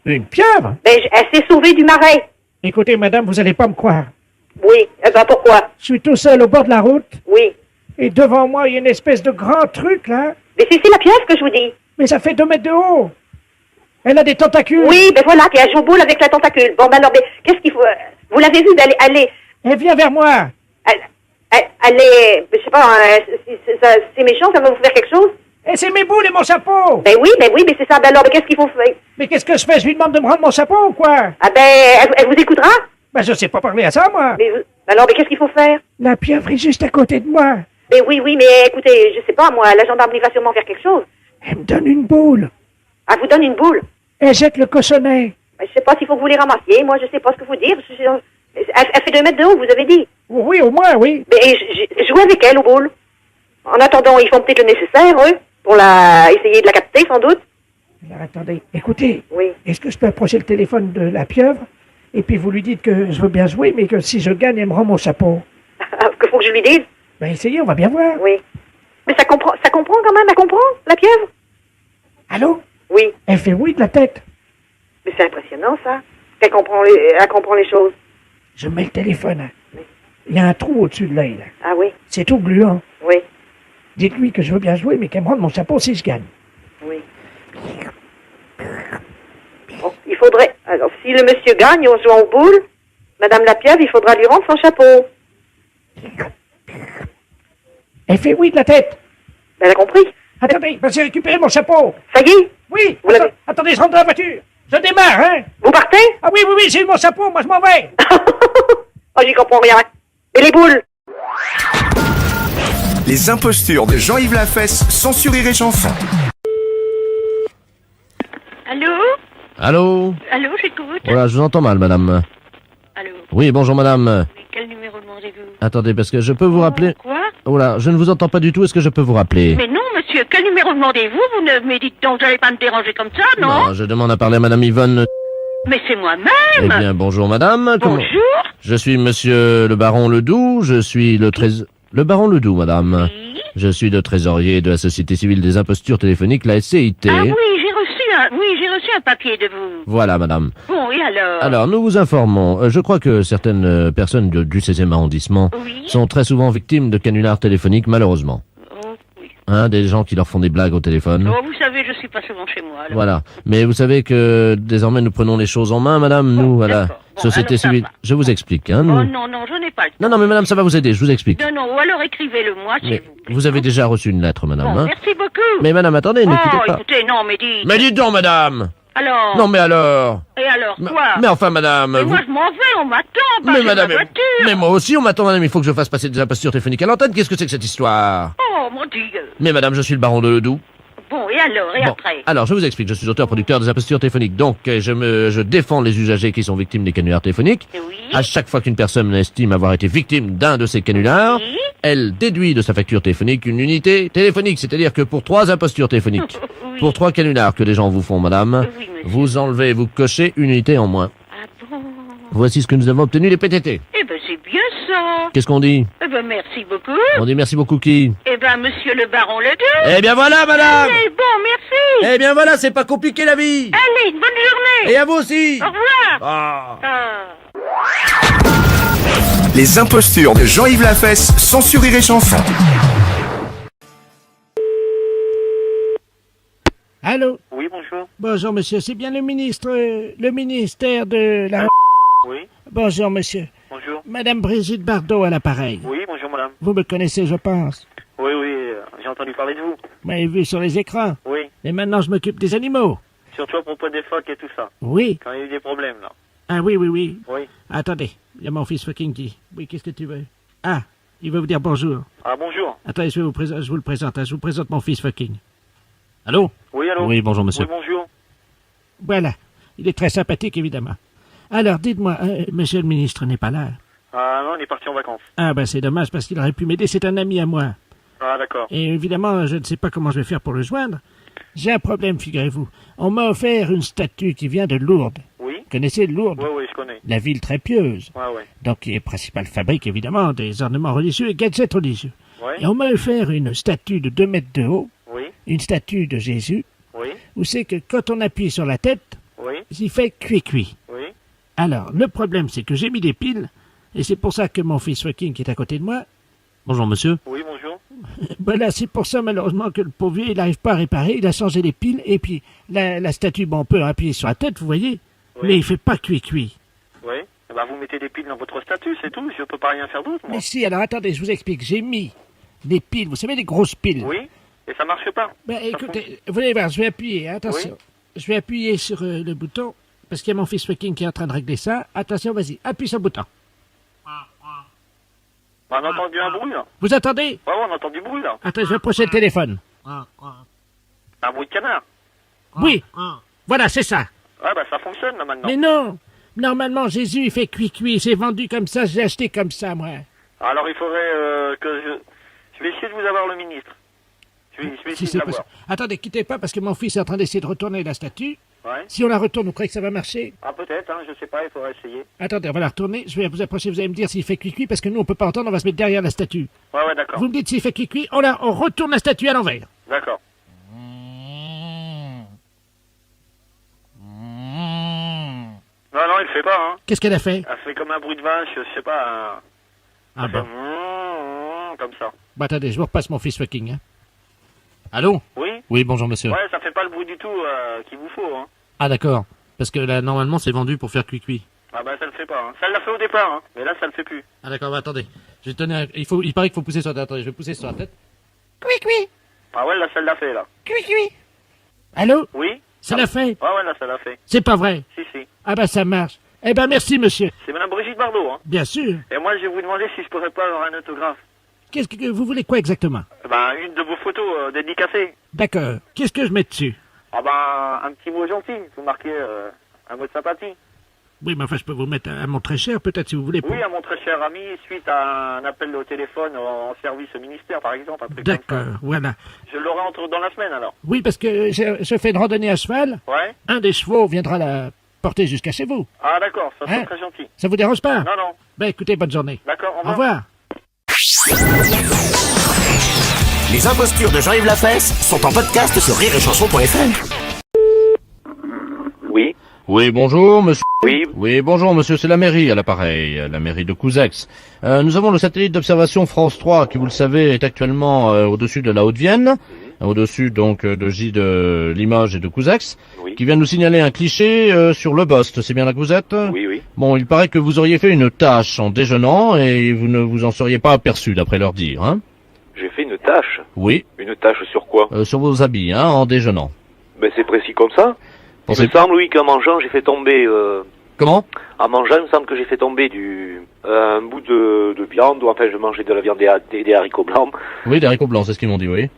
[SPEAKER 9] Une pieuvre?
[SPEAKER 7] Ben, elle s'est sauvée du marais.
[SPEAKER 9] Écoutez, madame, vous allez pas me croire.
[SPEAKER 7] Oui. Eh ben pourquoi?
[SPEAKER 9] Je suis tout seul au bord de la route,
[SPEAKER 7] Oui.
[SPEAKER 9] et devant moi, il y a une espèce de grand truc, là.
[SPEAKER 7] Mais c'est la pieuvre que je vous dis.
[SPEAKER 9] Mais ça fait 2 mètres de haut. Elle a des tentacules.
[SPEAKER 7] Oui, ben voilà, puis elle joue aux boules avec la tentacule. Bon, ben alors, qu'est-ce qu'il faut... Vous l'avez vue,
[SPEAKER 9] Elle vient vers moi.
[SPEAKER 7] Elle est... Je sais pas, c'est méchant, ça va vous faire quelque chose?
[SPEAKER 9] Et c'est mes boules et mon chapeau.
[SPEAKER 7] Ben oui, mais c'est ça. Ben alors, qu'est-ce qu'il faut faire?
[SPEAKER 9] Mais qu'est-ce que je fais? Je lui demande de me rendre mon chapeau ou quoi?
[SPEAKER 7] Ah ben, elle vous écoutera?
[SPEAKER 9] Ben, je sais pas parler à ça, moi.
[SPEAKER 7] Alors, qu'est-ce qu'il faut faire?
[SPEAKER 9] La pieuvre est juste à côté de moi.
[SPEAKER 7] Ben oui, mais écoutez, je sais pas, moi, la gendarmerie va sûrement faire quelque chose.
[SPEAKER 9] Elle me donne une boule.
[SPEAKER 7] Elle vous donne une boule?
[SPEAKER 9] Elle jette le cochonnet.
[SPEAKER 7] Ben, je sais pas s'il faut que vous les ramassiez. Moi, je sais pas ce que vous dire. Elle fait 2 mètres de haut, vous avez dit?
[SPEAKER 9] Oui, au moins, oui.
[SPEAKER 7] Ben, je joue avec elle aux boules. En attendant, ils font peut-être le nécessaire, eux, pour essayer de la capter, sans doute.
[SPEAKER 9] Alors, attendez, écoutez.
[SPEAKER 7] Oui.
[SPEAKER 9] Est-ce que je peux approcher le téléphone de la pieuvre? Et puis vous lui dites que je veux bien jouer, mais que si je gagne, elle me rend mon chapeau.
[SPEAKER 7] Que faut que je lui dise?
[SPEAKER 9] Ben, essayez, on va bien voir.
[SPEAKER 7] Oui. Mais ça comprend quand même, elle comprend, la pieuvre?
[SPEAKER 9] Allô?
[SPEAKER 7] Oui.
[SPEAKER 9] Elle fait oui de la tête.
[SPEAKER 7] Mais c'est impressionnant, ça. Elle comprend les choses.
[SPEAKER 9] Je mets le téléphone. Hein. Il y a un trou au-dessus de l'œil, là.
[SPEAKER 7] Ah oui?
[SPEAKER 9] C'est tout gluant.
[SPEAKER 7] Oui.
[SPEAKER 9] Dites-lui que je veux bien jouer, mais qu'elle me rende mon chapeau si je gagne.
[SPEAKER 7] Oui. Bon, il faudrait... Alors, si le monsieur gagne en jouant aux boules, Madame la pieuvre, il faudra lui rendre son chapeau.
[SPEAKER 9] Elle fait oui de la tête.
[SPEAKER 7] Elle a compris.
[SPEAKER 9] Attendez, j'ai récupéré mon chapeau.
[SPEAKER 7] Ça y est?
[SPEAKER 9] Oui.
[SPEAKER 7] Vous l'avez...
[SPEAKER 9] Attendez, je rentre dans la voiture. Je démarre, hein.
[SPEAKER 7] Vous partez?
[SPEAKER 9] Ah oui, j'ai eu mon chapeau, moi je m'en vais.
[SPEAKER 7] Oh, j'y comprends rien. Et les boules?
[SPEAKER 1] Les impostures de Jean-Yves Lafesse, sans Rire et Chanson.
[SPEAKER 10] Allô?
[SPEAKER 6] Allô?
[SPEAKER 10] Allô, j'écoute.
[SPEAKER 6] Voilà, je vous entends mal, madame.
[SPEAKER 10] Allô?
[SPEAKER 6] Oui, bonjour, madame.
[SPEAKER 10] Mais quel numéro demandez-vous?
[SPEAKER 6] Attendez, parce que je peux vous rappeler...
[SPEAKER 10] Quoi?
[SPEAKER 6] Oh là, je ne vous entends pas du tout, est-ce que je peux vous rappeler?
[SPEAKER 10] Mais non, monsieur, quel numéro demandez-vous? Vous ne me dites donc, vous n'allez pas me déranger comme ça, non?
[SPEAKER 6] Non, je demande à parler à madame Yvonne...
[SPEAKER 10] Mais c'est moi-même!
[SPEAKER 6] Eh bien, bonjour, madame.
[SPEAKER 10] Bonjour!
[SPEAKER 6] Je suis monsieur le baron Ledoux, je suis le baron Ledoux, madame.
[SPEAKER 10] Oui?
[SPEAKER 6] Je suis le trésorier de la Société Civile des Impostures Téléphoniques, la SCIT.
[SPEAKER 10] Ah oui, j'ai reçu un papier de vous.
[SPEAKER 6] Voilà, madame.
[SPEAKER 10] Bon, et alors?
[SPEAKER 6] Alors, nous vous informons. Je crois que certaines personnes du 16e arrondissement sont très souvent victimes de canulars téléphoniques, malheureusement.
[SPEAKER 10] Oh, oui.
[SPEAKER 6] Hein, des gens qui leur font des blagues au téléphone.
[SPEAKER 10] Oh, vous savez, je suis pas souvent chez moi, alors.
[SPEAKER 6] Voilà. Mais vous savez que désormais nous prenons les choses en main, madame. Nous, à la Société Civile. Je vous explique, hein. Nous...
[SPEAKER 10] Oh non, je n'ai pas le temps.
[SPEAKER 6] Non, mais madame, ça va vous aider, je vous explique.
[SPEAKER 10] Non, ou alors écrivez-le-moi, s'il vous plaît.
[SPEAKER 6] Vous avez déjà reçu une lettre, madame,
[SPEAKER 10] Bon,
[SPEAKER 6] hein.
[SPEAKER 10] merci beaucoup.
[SPEAKER 6] Mais madame, attendez, ne quittez pas.
[SPEAKER 10] Écoutez, non, mais dites.
[SPEAKER 6] Mais dites donc, madame.
[SPEAKER 10] Alors?
[SPEAKER 6] Non, mais alors?
[SPEAKER 10] Et alors, quoi?
[SPEAKER 6] Mais enfin, madame...
[SPEAKER 10] Mais moi, je m'en vais, on m'attend,
[SPEAKER 6] Mais madame...
[SPEAKER 10] ma voiture.
[SPEAKER 6] Mais moi aussi, on m'attend, madame, il faut que je fasse passer des impostures téléphoniques à l'antenne. Qu'est-ce que c'est que cette histoire?
[SPEAKER 10] Oh, mon Dieu.
[SPEAKER 6] Mais madame, je suis le baron de Ledoux.
[SPEAKER 10] Bon, et alors, et après?
[SPEAKER 6] Alors, je vous explique, je suis auteur-producteur des impostures téléphoniques, donc je défends les usagers qui sont victimes des canulars téléphoniques.
[SPEAKER 10] Oui.
[SPEAKER 6] À chaque fois qu'une personne estime avoir été victime d'un de ces canulars, elle déduit de sa facture téléphonique une unité téléphonique, c'est-à-dire que pour 3 impostures téléphoniques, pour 3 canulars que les gens vous font, madame, vous enlevez, vous cochez une unité en moins.
[SPEAKER 10] Ah bon?
[SPEAKER 6] Voici ce que nous avons obtenu des PTT.
[SPEAKER 10] Eh ben, c'est bien ça.
[SPEAKER 6] Qu'est-ce qu'on dit?
[SPEAKER 10] Eh ben, merci beaucoup.
[SPEAKER 6] On dit merci beaucoup qui?
[SPEAKER 10] Eh ben, monsieur le baron Ledoux.
[SPEAKER 6] Eh bien voilà, madame.
[SPEAKER 10] Allez, bon, merci.
[SPEAKER 6] Eh bien voilà, c'est pas compliqué la vie.
[SPEAKER 10] Allez, une bonne journée.
[SPEAKER 6] Et à vous aussi.
[SPEAKER 10] Au revoir.
[SPEAKER 6] Ah.
[SPEAKER 1] Les impostures de Jean-Yves Lafesse, sans Rire et Chanson.
[SPEAKER 9] Allô?
[SPEAKER 4] Oui, bonjour.
[SPEAKER 9] Bonjour, monsieur. C'est bien le ministère de la...
[SPEAKER 4] Oui.
[SPEAKER 9] Bonjour, monsieur.
[SPEAKER 4] Bonjour.
[SPEAKER 9] Madame Brigitte Bardot à l'appareil.
[SPEAKER 4] Oui, bonjour, madame.
[SPEAKER 9] Vous me connaissez, je pense.
[SPEAKER 4] Oui, j'ai entendu parler de vous.
[SPEAKER 9] Vous m'avez vu sur les écrans.
[SPEAKER 4] Oui.
[SPEAKER 9] Et maintenant, je m'occupe des animaux.
[SPEAKER 4] Surtout à propos des phoques et tout ça.
[SPEAKER 9] Oui.
[SPEAKER 4] Quand il y a eu des problèmes, là.
[SPEAKER 9] Ah oui.
[SPEAKER 4] Oui.
[SPEAKER 9] Attendez, il y a mon fils fucking qui. Oui, qu'est-ce que tu veux? Ah, il veut vous dire bonjour.
[SPEAKER 4] Ah, bonjour.
[SPEAKER 9] Attendez, je vous le présente. Je vous présente mon fils fucking. Allô?
[SPEAKER 4] Oui, allô?
[SPEAKER 6] Oui, bonjour, monsieur.
[SPEAKER 4] Oui, bonjour.
[SPEAKER 9] Voilà. Il est très sympathique, évidemment. Alors, dites-moi, monsieur le ministre n'est pas là.
[SPEAKER 11] Ah non, il est parti en vacances.
[SPEAKER 9] Ah bah c'est dommage parce qu'il aurait pu m'aider, c'est un ami à moi.
[SPEAKER 11] Ah d'accord.
[SPEAKER 9] Et évidemment, je ne sais pas comment je vais faire pour le joindre. J'ai un problème, figurez-vous. On m'a offert une statue qui vient de Lourdes.
[SPEAKER 11] Oui.
[SPEAKER 9] Vous connaissez Lourdes?
[SPEAKER 11] Oui, je connais.
[SPEAKER 9] La ville très pieuse.
[SPEAKER 11] Ouais.
[SPEAKER 9] Donc, qui est principale fabrique, évidemment, des ornements religieux et gadgets religieux.
[SPEAKER 11] Ouais.
[SPEAKER 9] Et on m'a offert une statue de 2 mètres de haut.
[SPEAKER 11] Oui.
[SPEAKER 9] Une statue de Jésus.
[SPEAKER 11] Oui.
[SPEAKER 9] Où c'est que quand on appuie sur la tête,
[SPEAKER 11] Oui.
[SPEAKER 9] il fait cuit-cuit.
[SPEAKER 11] Oui.
[SPEAKER 9] Alors, le problème, c'est que j'ai mis des piles, et c'est pour ça que mon fils Joaquin, qui est à côté de moi...
[SPEAKER 6] Bonjour, monsieur.
[SPEAKER 11] Oui, bonjour.
[SPEAKER 9] Ben là, c'est pour ça, malheureusement, que le pauvre vieux, il n'arrive pas à réparer. Il a changé les piles, et puis la statue, bon, on peut appuyer sur la tête, vous voyez, mais il fait pas cuit-cuit.
[SPEAKER 11] Oui. Eh ben, vous mettez des piles dans votre statut, c'est tout. Je peux pas rien faire d'autre, moi.
[SPEAKER 9] Mais si, alors attendez, je vous explique. J'ai mis des piles, vous savez, des grosses piles.
[SPEAKER 11] Oui. Et ça marche pas.
[SPEAKER 9] Ben écoutez, vous allez voir, je vais appuyer, hein, attention.
[SPEAKER 11] Oui.
[SPEAKER 9] Je vais appuyer sur le bouton, parce qu'il y a mon fils Joaquin qui est en train de régler ça. Attention, vas-y, appuie sur le bouton.
[SPEAKER 11] On a entendu un bruit, là.
[SPEAKER 9] Vous attendez?
[SPEAKER 11] Ouais, on entend du bruit, là.
[SPEAKER 9] Attends, je vais approcher le téléphone.
[SPEAKER 11] Un bruit de canard.
[SPEAKER 9] Oui, voilà, c'est ça.
[SPEAKER 11] Ouais, bah ça fonctionne, là, maintenant.
[SPEAKER 9] Mais non, normalement, Jésus, il fait cuit-cuit. C'est vendu comme ça, je l'ai acheté comme ça, moi.
[SPEAKER 11] Alors, il faudrait que je vais essayer de vous avoir le ministre. Je vais
[SPEAKER 9] Si
[SPEAKER 11] essayer de
[SPEAKER 9] c'est
[SPEAKER 11] l'avoir.
[SPEAKER 9] possible. Attendez, quittez pas, parce que mon fils est en train d'essayer de retourner la statue.
[SPEAKER 11] Ouais.
[SPEAKER 9] Si on la retourne, vous croyez que ça va marcher?
[SPEAKER 11] Ah, peut-être, hein, je sais pas, il faudrait essayer.
[SPEAKER 9] Attendez, on va la retourner. Je vais vous approcher, vous allez me dire s'il fait cuit-cuit, parce que nous, on peut pas entendre, on va se mettre derrière la statue.
[SPEAKER 11] Ouais, d'accord.
[SPEAKER 9] Vous me dites s'il fait cuit-cuit, on retourne la statue à l'envers.
[SPEAKER 11] D'accord. Non, il fait pas, hein.
[SPEAKER 9] Qu'est-ce qu'elle a fait?
[SPEAKER 11] Elle fait comme un bruit de vache, je sais pas.
[SPEAKER 9] Ah bon.
[SPEAKER 11] Comme ça.
[SPEAKER 9] Bah attendez, je vous repasse mon fils Joaquin. Hein. Allô?
[SPEAKER 11] Oui.
[SPEAKER 6] Oui, bonjour, monsieur.
[SPEAKER 11] Ouais, ça fait pas le bruit du tout qu'il vous faut, hein.
[SPEAKER 6] Ah, d'accord. Parce que là, normalement, c'est vendu pour faire cuit-cuit.
[SPEAKER 11] Ah bah ça le fait pas, hein. Ça l'a fait au départ, hein. Mais là, ça le fait plus.
[SPEAKER 6] Ah, d'accord, bah attendez. Je vais tenir... Il paraît qu'il faut pousser sur la tête. Attendez, je vais pousser sur la tête.
[SPEAKER 9] Cuit-cuit.
[SPEAKER 11] Ah ouais, là, ça l'a fait, là.
[SPEAKER 9] Cuit-cuit. Allô?
[SPEAKER 11] Oui.
[SPEAKER 9] Ça l'a fait?
[SPEAKER 11] Ouais, là, ça l'a fait.
[SPEAKER 9] C'est pas vrai?
[SPEAKER 11] Si.
[SPEAKER 9] Ah bah ça marche. Eh ben merci, monsieur.
[SPEAKER 11] C'est madame Brigitte Bardot, hein.
[SPEAKER 9] Bien sûr.
[SPEAKER 11] Et moi, je vais vous demander si je pourrais pas avoir un autographe.
[SPEAKER 9] Qu'est-ce que vous voulez quoi exactement?
[SPEAKER 11] Ben, une de vos photos dédicacées.
[SPEAKER 9] D'accord. Qu'est-ce que je mets dessus?
[SPEAKER 11] Ah ben, un petit mot gentil. Vous marquez un mot de sympathie.
[SPEAKER 9] Oui, mais enfin, je peux vous mettre un mot très cher, peut-être, si vous voulez.
[SPEAKER 11] Oui, à mon très cher ami, suite à un appel au téléphone en service au ministère, par exemple.
[SPEAKER 9] D'accord, voilà.
[SPEAKER 11] Je l'aurai dans la semaine, alors.
[SPEAKER 9] Oui, parce que je fais une randonnée à cheval.
[SPEAKER 11] Ouais.
[SPEAKER 9] Un des chevaux viendra la porter jusqu'à chez vous.
[SPEAKER 11] Ah, d'accord, ça
[SPEAKER 9] Hein?
[SPEAKER 11] c'est très gentil.
[SPEAKER 9] Ça vous dérange pas?
[SPEAKER 11] Non.
[SPEAKER 9] Ben, écoutez, bonne journée.
[SPEAKER 11] D'accord,
[SPEAKER 9] Au revoir.
[SPEAKER 1] Les impostures de Jean-Yves Lafesse sont en podcast sur rireetchanson.fr.
[SPEAKER 11] Oui.
[SPEAKER 6] Oui, bonjour, monsieur.
[SPEAKER 11] Oui.
[SPEAKER 6] Oui, bonjour, monsieur, c'est la mairie à l'appareil, la mairie de Couzex. Nous avons le satellite d'observation France 3, qui, vous le savez, est actuellement au-dessus de la Haute-Vienne, au-dessus, donc, de Limoges et de Couzex, qui vient nous signaler un cliché sur le Bost. C'est bien là que vous êtes?
[SPEAKER 11] Oui.
[SPEAKER 6] Bon, il paraît que vous auriez fait une tâche en déjeunant, et vous ne vous en seriez pas aperçu, d'après leur dire, hein?
[SPEAKER 12] J'ai fait une tâche.
[SPEAKER 6] Oui.
[SPEAKER 12] Une tâche sur quoi?
[SPEAKER 6] Sur vos habits, hein, en déjeunant.
[SPEAKER 12] Ben c'est précis comme ça. Il me semble, oui, qu'en mangeant, j'ai fait tomber...
[SPEAKER 6] Comment?
[SPEAKER 12] En mangeant, il me semble que j'ai fait tomber un bout de viande, ou enfin, je mangeais de la viande des haricots blancs.
[SPEAKER 6] Oui, des haricots blancs, c'est ce qu'ils m'ont dit, oui.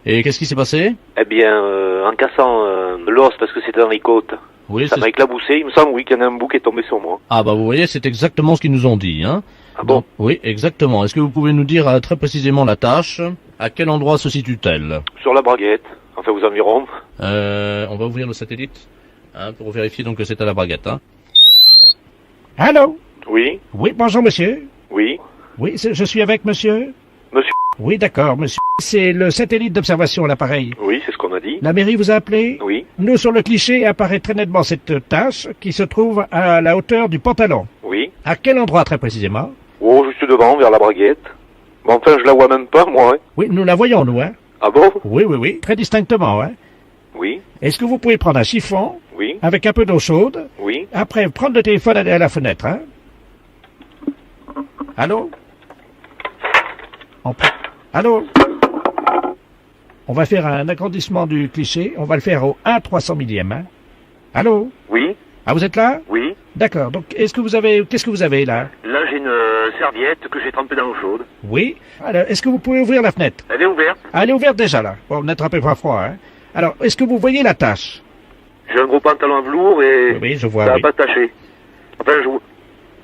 [SPEAKER 6] Et qu'est-ce qui s'est passé?
[SPEAKER 12] Eh bien, en cassant l'os, parce que c'était un ricotte,
[SPEAKER 6] oui,
[SPEAKER 12] ça m'a éclaboussé. Il me semble, oui, qu'il y en a un bout qui est tombé sur moi.
[SPEAKER 6] Ah bah vous voyez, c'est exactement ce qu'ils nous ont dit, hein.
[SPEAKER 12] Ah bon?
[SPEAKER 6] Donc, oui, exactement. Est-ce que vous pouvez nous dire très précisément la tâche? À quel endroit se situe-t-elle?
[SPEAKER 12] Sur la braguette, enfin aux environs.
[SPEAKER 6] On va ouvrir le satellite, hein, pour vérifier donc que c'est à la braguette, hein.
[SPEAKER 9] Allô?
[SPEAKER 12] Oui.
[SPEAKER 9] Oui, bonjour, monsieur.
[SPEAKER 12] Oui.
[SPEAKER 9] Oui, je suis avec monsieur?
[SPEAKER 12] Monsieur.
[SPEAKER 9] Oui, d'accord, monsieur. C'est le satellite d'observation à l'appareil.
[SPEAKER 12] Oui, c'est ce qu'on a dit.
[SPEAKER 9] La mairie vous a appelé?
[SPEAKER 12] Oui.
[SPEAKER 9] Nous, sur le cliché, apparaît très nettement cette tache qui se trouve à la hauteur du pantalon.
[SPEAKER 12] Oui.
[SPEAKER 9] À quel endroit, très précisément?
[SPEAKER 12] Oh, juste devant, vers la braguette. Mais enfin, je la vois même pas, moi, hein.
[SPEAKER 9] Oui, nous la voyons, nous, hein.
[SPEAKER 12] Ah bon?
[SPEAKER 9] Oui, très distinctement, hein.
[SPEAKER 12] Oui.
[SPEAKER 9] Est-ce que vous pouvez prendre un chiffon?
[SPEAKER 12] Oui.
[SPEAKER 9] Avec un peu d'eau chaude?
[SPEAKER 12] Oui.
[SPEAKER 9] Après, prendre le téléphone, aller à la fenêtre, hein. Allô? Allô? On va faire un agrandissement du cliché. On va le faire au 1/300 millième, hein. Allô?
[SPEAKER 12] Oui.
[SPEAKER 9] Ah, vous êtes là?
[SPEAKER 12] Oui.
[SPEAKER 9] D'accord. Donc, qu'est-ce que vous avez là?
[SPEAKER 12] Là, j'ai une serviette que j'ai trempée dans l'eau chaude.
[SPEAKER 9] Oui. Alors, est-ce que vous pouvez ouvrir la fenêtre?
[SPEAKER 12] Elle est ouverte.
[SPEAKER 9] Ah, elle est ouverte déjà, là. Bon, n'attrapez pas froid, hein. Alors, est-ce que vous voyez la tache?
[SPEAKER 12] J'ai un gros pantalon velours et
[SPEAKER 9] oui, je vois,
[SPEAKER 12] ça n'a
[SPEAKER 9] oui.
[SPEAKER 12] pas taché. Enfin,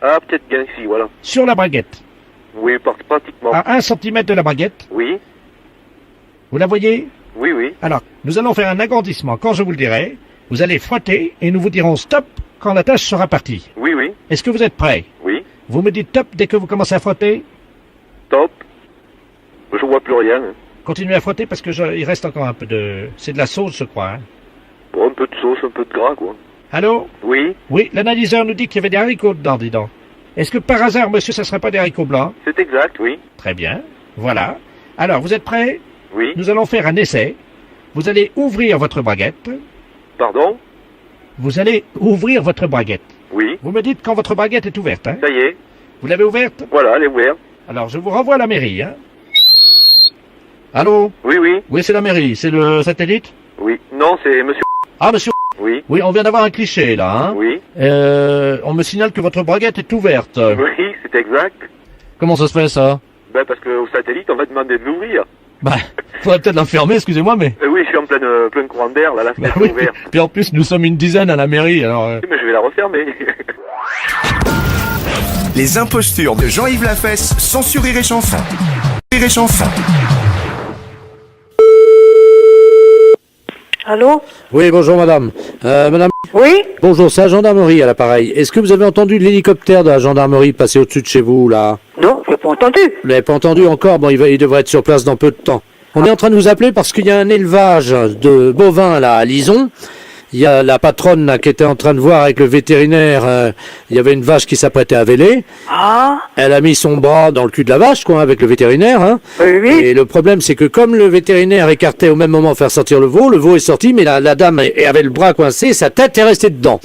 [SPEAKER 12] Ah, peut-être bien ici, voilà.
[SPEAKER 9] Sur la braguette.
[SPEAKER 12] Oui, pratiquement.
[SPEAKER 9] À 1 cm de la braguette.
[SPEAKER 12] Oui,
[SPEAKER 9] Vous la voyez?
[SPEAKER 12] oui, oui.
[SPEAKER 9] Alors, nous allons faire un agrandissement. Quand je vous le dirai, vous allez frotter et nous vous dirons stop quand la tâche sera partie.
[SPEAKER 12] Oui, oui,
[SPEAKER 9] Est-ce que vous êtes prêts?
[SPEAKER 12] oui.
[SPEAKER 9] Vous me dites top dès que vous commencez à frotter?
[SPEAKER 12] Top. Je vois plus rien. Hein.
[SPEAKER 9] Continuez à frotter parce que il reste encore un peu de... C'est de la sauce, je crois. Hein.
[SPEAKER 12] Bon, un peu de sauce, un peu de gras, quoi.
[SPEAKER 9] Allô?
[SPEAKER 12] Oui,
[SPEAKER 9] Oui, l'analyseur nous dit qu'il y avait des haricots dedans, dis donc. Est-ce que par hasard, monsieur, ça serait pas des haricots blancs?
[SPEAKER 12] c'est exact, oui.
[SPEAKER 9] Très bien. Voilà. Alors, vous êtes prêts?
[SPEAKER 12] Oui.
[SPEAKER 9] Nous allons faire un essai. Vous allez ouvrir votre braguette.
[SPEAKER 12] Pardon?
[SPEAKER 9] Vous allez ouvrir votre braguette.
[SPEAKER 12] Oui.
[SPEAKER 9] Vous me dites quand votre braguette est ouverte, hein?
[SPEAKER 12] Ça y est.
[SPEAKER 9] Vous l'avez ouverte?
[SPEAKER 12] Voilà, elle est ouverte.
[SPEAKER 9] Alors, je vous renvoie à la mairie, hein? Allô?
[SPEAKER 12] Oui, oui.
[SPEAKER 9] Oui, c'est la mairie. C'est le satellite?
[SPEAKER 12] Oui. Non, c'est monsieur.
[SPEAKER 9] Ah, monsieur.
[SPEAKER 12] Oui.
[SPEAKER 9] Oui, on vient d'avoir un cliché, là, hein?
[SPEAKER 12] Oui.
[SPEAKER 9] On me signale que votre braguette est ouverte.
[SPEAKER 12] Oui, c'est exact.
[SPEAKER 9] Comment ça se fait, ça?
[SPEAKER 12] Ben, parce qu'au satellite, on va demander de l'ouvrir.
[SPEAKER 9] Bah, faudrait peut-être la fermer, excusez-moi, mais...
[SPEAKER 12] Oui, je suis en plein courant d'air, là, la fenêtre
[SPEAKER 9] oui.
[SPEAKER 12] est ouverte.
[SPEAKER 9] Puis en plus, nous sommes une dizaine à la mairie, alors...
[SPEAKER 12] Oui, mais je vais la refermer.
[SPEAKER 1] Les impostures de Jean-Yves Lafesse, sans sur Rire et Chanson. Rire et Chanson.
[SPEAKER 2] Allô?
[SPEAKER 6] Oui, bonjour madame. Madame,
[SPEAKER 2] Oui?
[SPEAKER 6] bonjour, c'est la gendarmerie à l'appareil. Est-ce que vous avez entendu l'hélicoptère de la gendarmerie passer au-dessus de chez vous, là?
[SPEAKER 2] Non, j'ai pas entendu.
[SPEAKER 6] Vous l'avez pas entendu encore? Bon, il devrait être sur place dans peu de temps. On est en train de vous appeler parce qu'il y a un élevage de bovins, là, à Lison. Il y a la patronne, là, qui était en train de voir avec le vétérinaire, il y avait une vache qui s'apprêtait à véler.
[SPEAKER 2] Ah?
[SPEAKER 6] Elle a mis son bras dans le cul de la vache, quoi, avec le vétérinaire, hein.
[SPEAKER 2] Oui, oui.
[SPEAKER 6] Et le problème, c'est que comme le vétérinaire écartait au même moment faire sortir le veau est sorti, mais la dame avait le bras coincé, sa tête est restée dedans.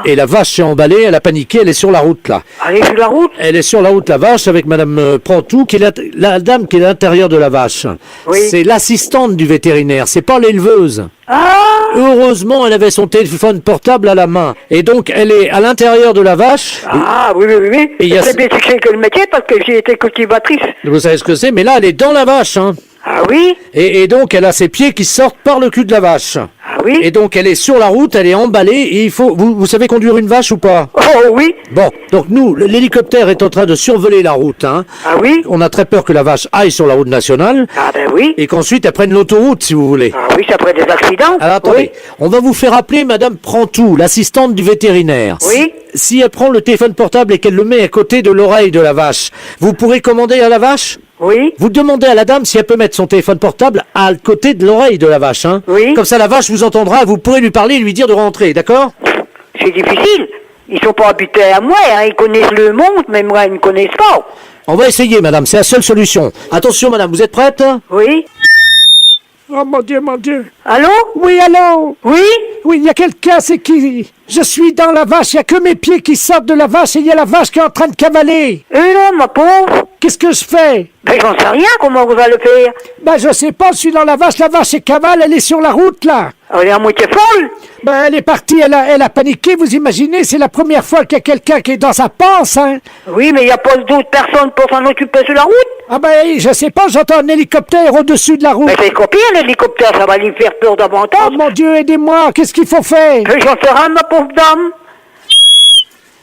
[SPEAKER 6] Et la vache s'est emballée, elle a paniqué, elle est sur la route, là.
[SPEAKER 2] Elle est sur la route?
[SPEAKER 6] Elle est sur la route, la vache, avec madame Prantou, qui est la dame qui est à l'intérieur de la vache.
[SPEAKER 2] Oui.
[SPEAKER 6] C'est l'assistante du vétérinaire, c'est pas l'éleveuse.
[SPEAKER 2] Ah!
[SPEAKER 6] Heureusement, elle avait son téléphone portable à la main. Et donc, elle est à l'intérieur de la vache.
[SPEAKER 2] Ah, oui, oui, oui.
[SPEAKER 6] Et il y a-
[SPEAKER 2] C'est bien ce que c'est que le métier parce que j'ai été cultivatrice.
[SPEAKER 6] Vous savez ce que c'est, mais là, elle est dans la vache, hein.
[SPEAKER 2] Ah oui?
[SPEAKER 6] Et donc, elle a ses pieds qui sortent par le cul de la vache.
[SPEAKER 2] Ah oui?
[SPEAKER 6] Et donc, elle est sur la route, elle est emballée, et il faut... Vous savez conduire une vache ou pas?
[SPEAKER 2] Oh oui?
[SPEAKER 6] Bon, donc nous, l'hélicoptère est en train de survoler la route, hein.
[SPEAKER 2] Ah oui?
[SPEAKER 6] On a très peur que la vache aille sur la route nationale,
[SPEAKER 2] Ah ben oui.
[SPEAKER 6] et qu'ensuite, elle prenne l'autoroute, si vous voulez.
[SPEAKER 2] Ah oui, ça ferait des accidents.
[SPEAKER 6] Alors attendez, on va vous faire appeler Madame Prantou, l'assistante du vétérinaire.
[SPEAKER 2] Oui.
[SPEAKER 6] Si elle prend le téléphone portable et qu'elle le met à côté de l'oreille de la vache, vous pourrez commander à la vache?
[SPEAKER 2] Oui.
[SPEAKER 6] Vous demandez à la dame si elle peut mettre son téléphone portable à côté de l'oreille de la vache, hein?
[SPEAKER 2] Oui.
[SPEAKER 6] Comme ça, la vache vous entendra, vous pourrez lui parler et lui dire de rentrer, d'accord?
[SPEAKER 2] C'est difficile. Ils sont pas habitués à moi, hein. Ils connaissent le monde, mais moi, ils ne connaissent pas.
[SPEAKER 6] On va essayer, madame, c'est la seule solution. Attention, madame, vous êtes prête?
[SPEAKER 2] Oui.
[SPEAKER 9] Oh mon Dieu, mon Dieu.
[SPEAKER 2] Allô?
[SPEAKER 9] Oui, allô?
[SPEAKER 2] Oui?
[SPEAKER 9] Oui, il y a quelqu'un, c'est qui? Je suis dans la vache, il n'y a que mes pieds qui sortent de la vache et il y a la vache qui est en train de cavaler.
[SPEAKER 2] Non, ma pauvre.
[SPEAKER 9] Qu'est-ce que je fais?
[SPEAKER 2] Ben, j'en sais rien, comment vous allez faire?
[SPEAKER 9] Ben, je sais pas, je suis dans la vache est cavale, elle est sur la route, là.
[SPEAKER 2] Elle est à moitié folle?
[SPEAKER 9] Ben, elle est partie, elle a paniqué, vous imaginez, c'est la première fois qu'il y a quelqu'un qui est dans sa panse, hein.
[SPEAKER 2] Oui, mais il n'y a pas d'autres personnes pour s'en occuper sur la route?
[SPEAKER 9] Ah ben, je sais pas, j'entends un hélicoptère au-dessus de la route.
[SPEAKER 2] Mais c'est copié, l'hélicoptère, ça va lui faire peur davantage.
[SPEAKER 9] Oh mon Dieu, aidez-moi, qu'est-ce qu'il faut faire?
[SPEAKER 2] J'en sais rien, ma pauvre dame.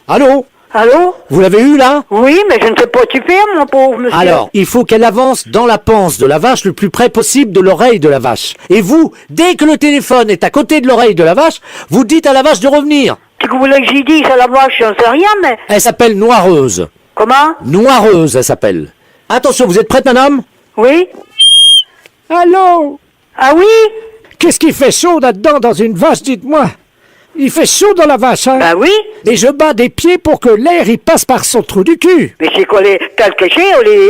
[SPEAKER 6] Allô?
[SPEAKER 2] Allô?
[SPEAKER 6] Vous l'avez eu, là?
[SPEAKER 2] Oui, mais je ne sais pas tu faire, mon pauvre monsieur.
[SPEAKER 6] Alors, il faut qu'elle avance dans la panse de la vache le plus près possible de l'oreille de la vache. Et vous, dès que le téléphone est à côté de l'oreille de la vache, vous dites à la vache de revenir.
[SPEAKER 2] Qu'est-ce que vous voulez que j'y dise à la vache? J'en sais rien, mais...
[SPEAKER 6] Elle s'appelle Noireuse.
[SPEAKER 2] Comment?
[SPEAKER 6] Noireuse, elle s'appelle. Attention, vous êtes prête, madame?
[SPEAKER 2] Oui?
[SPEAKER 9] Allô?
[SPEAKER 2] Ah oui?
[SPEAKER 9] Qu'est-ce qui fait chaud là-dedans dans une vache, dites-moi? Il fait chaud dans la vache, hein?
[SPEAKER 2] Ben oui.
[SPEAKER 9] Et je bats des pieds pour que l'air y passe par son trou du cul.
[SPEAKER 2] Mais c'est quoi, t'as le caché,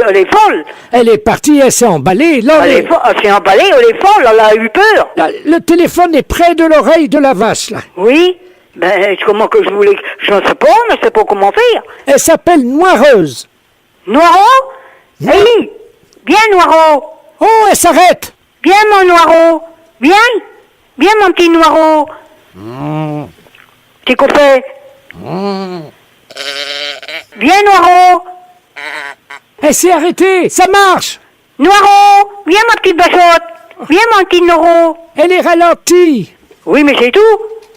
[SPEAKER 2] elle est folle.
[SPEAKER 9] Elle est partie, elle s'est emballée. Là,
[SPEAKER 2] Elle s'est emballée, elle est folle, elle a eu peur.
[SPEAKER 9] là, le téléphone est près de l'oreille de la vache, là.
[SPEAKER 2] Oui? Ben, comment que je voulais... Je ne sais pas, mais je sais pas comment faire.
[SPEAKER 9] Elle s'appelle Noireuse.
[SPEAKER 2] Noireau? Oui. Viens, Noireau.
[SPEAKER 9] Oh, elle s'arrête.
[SPEAKER 2] Viens, mon Noireau. Viens. Viens, mon petit Noireau. Qu'est-ce qu'on fait? Viens, Noireau.
[SPEAKER 9] Elle s'est arrêtée, ça marche.
[SPEAKER 2] Noireau, viens, ma petite bachotte. Viens, mon petit Noireau.
[SPEAKER 9] Elle est ralentie.
[SPEAKER 2] Oui, mais c'est tout.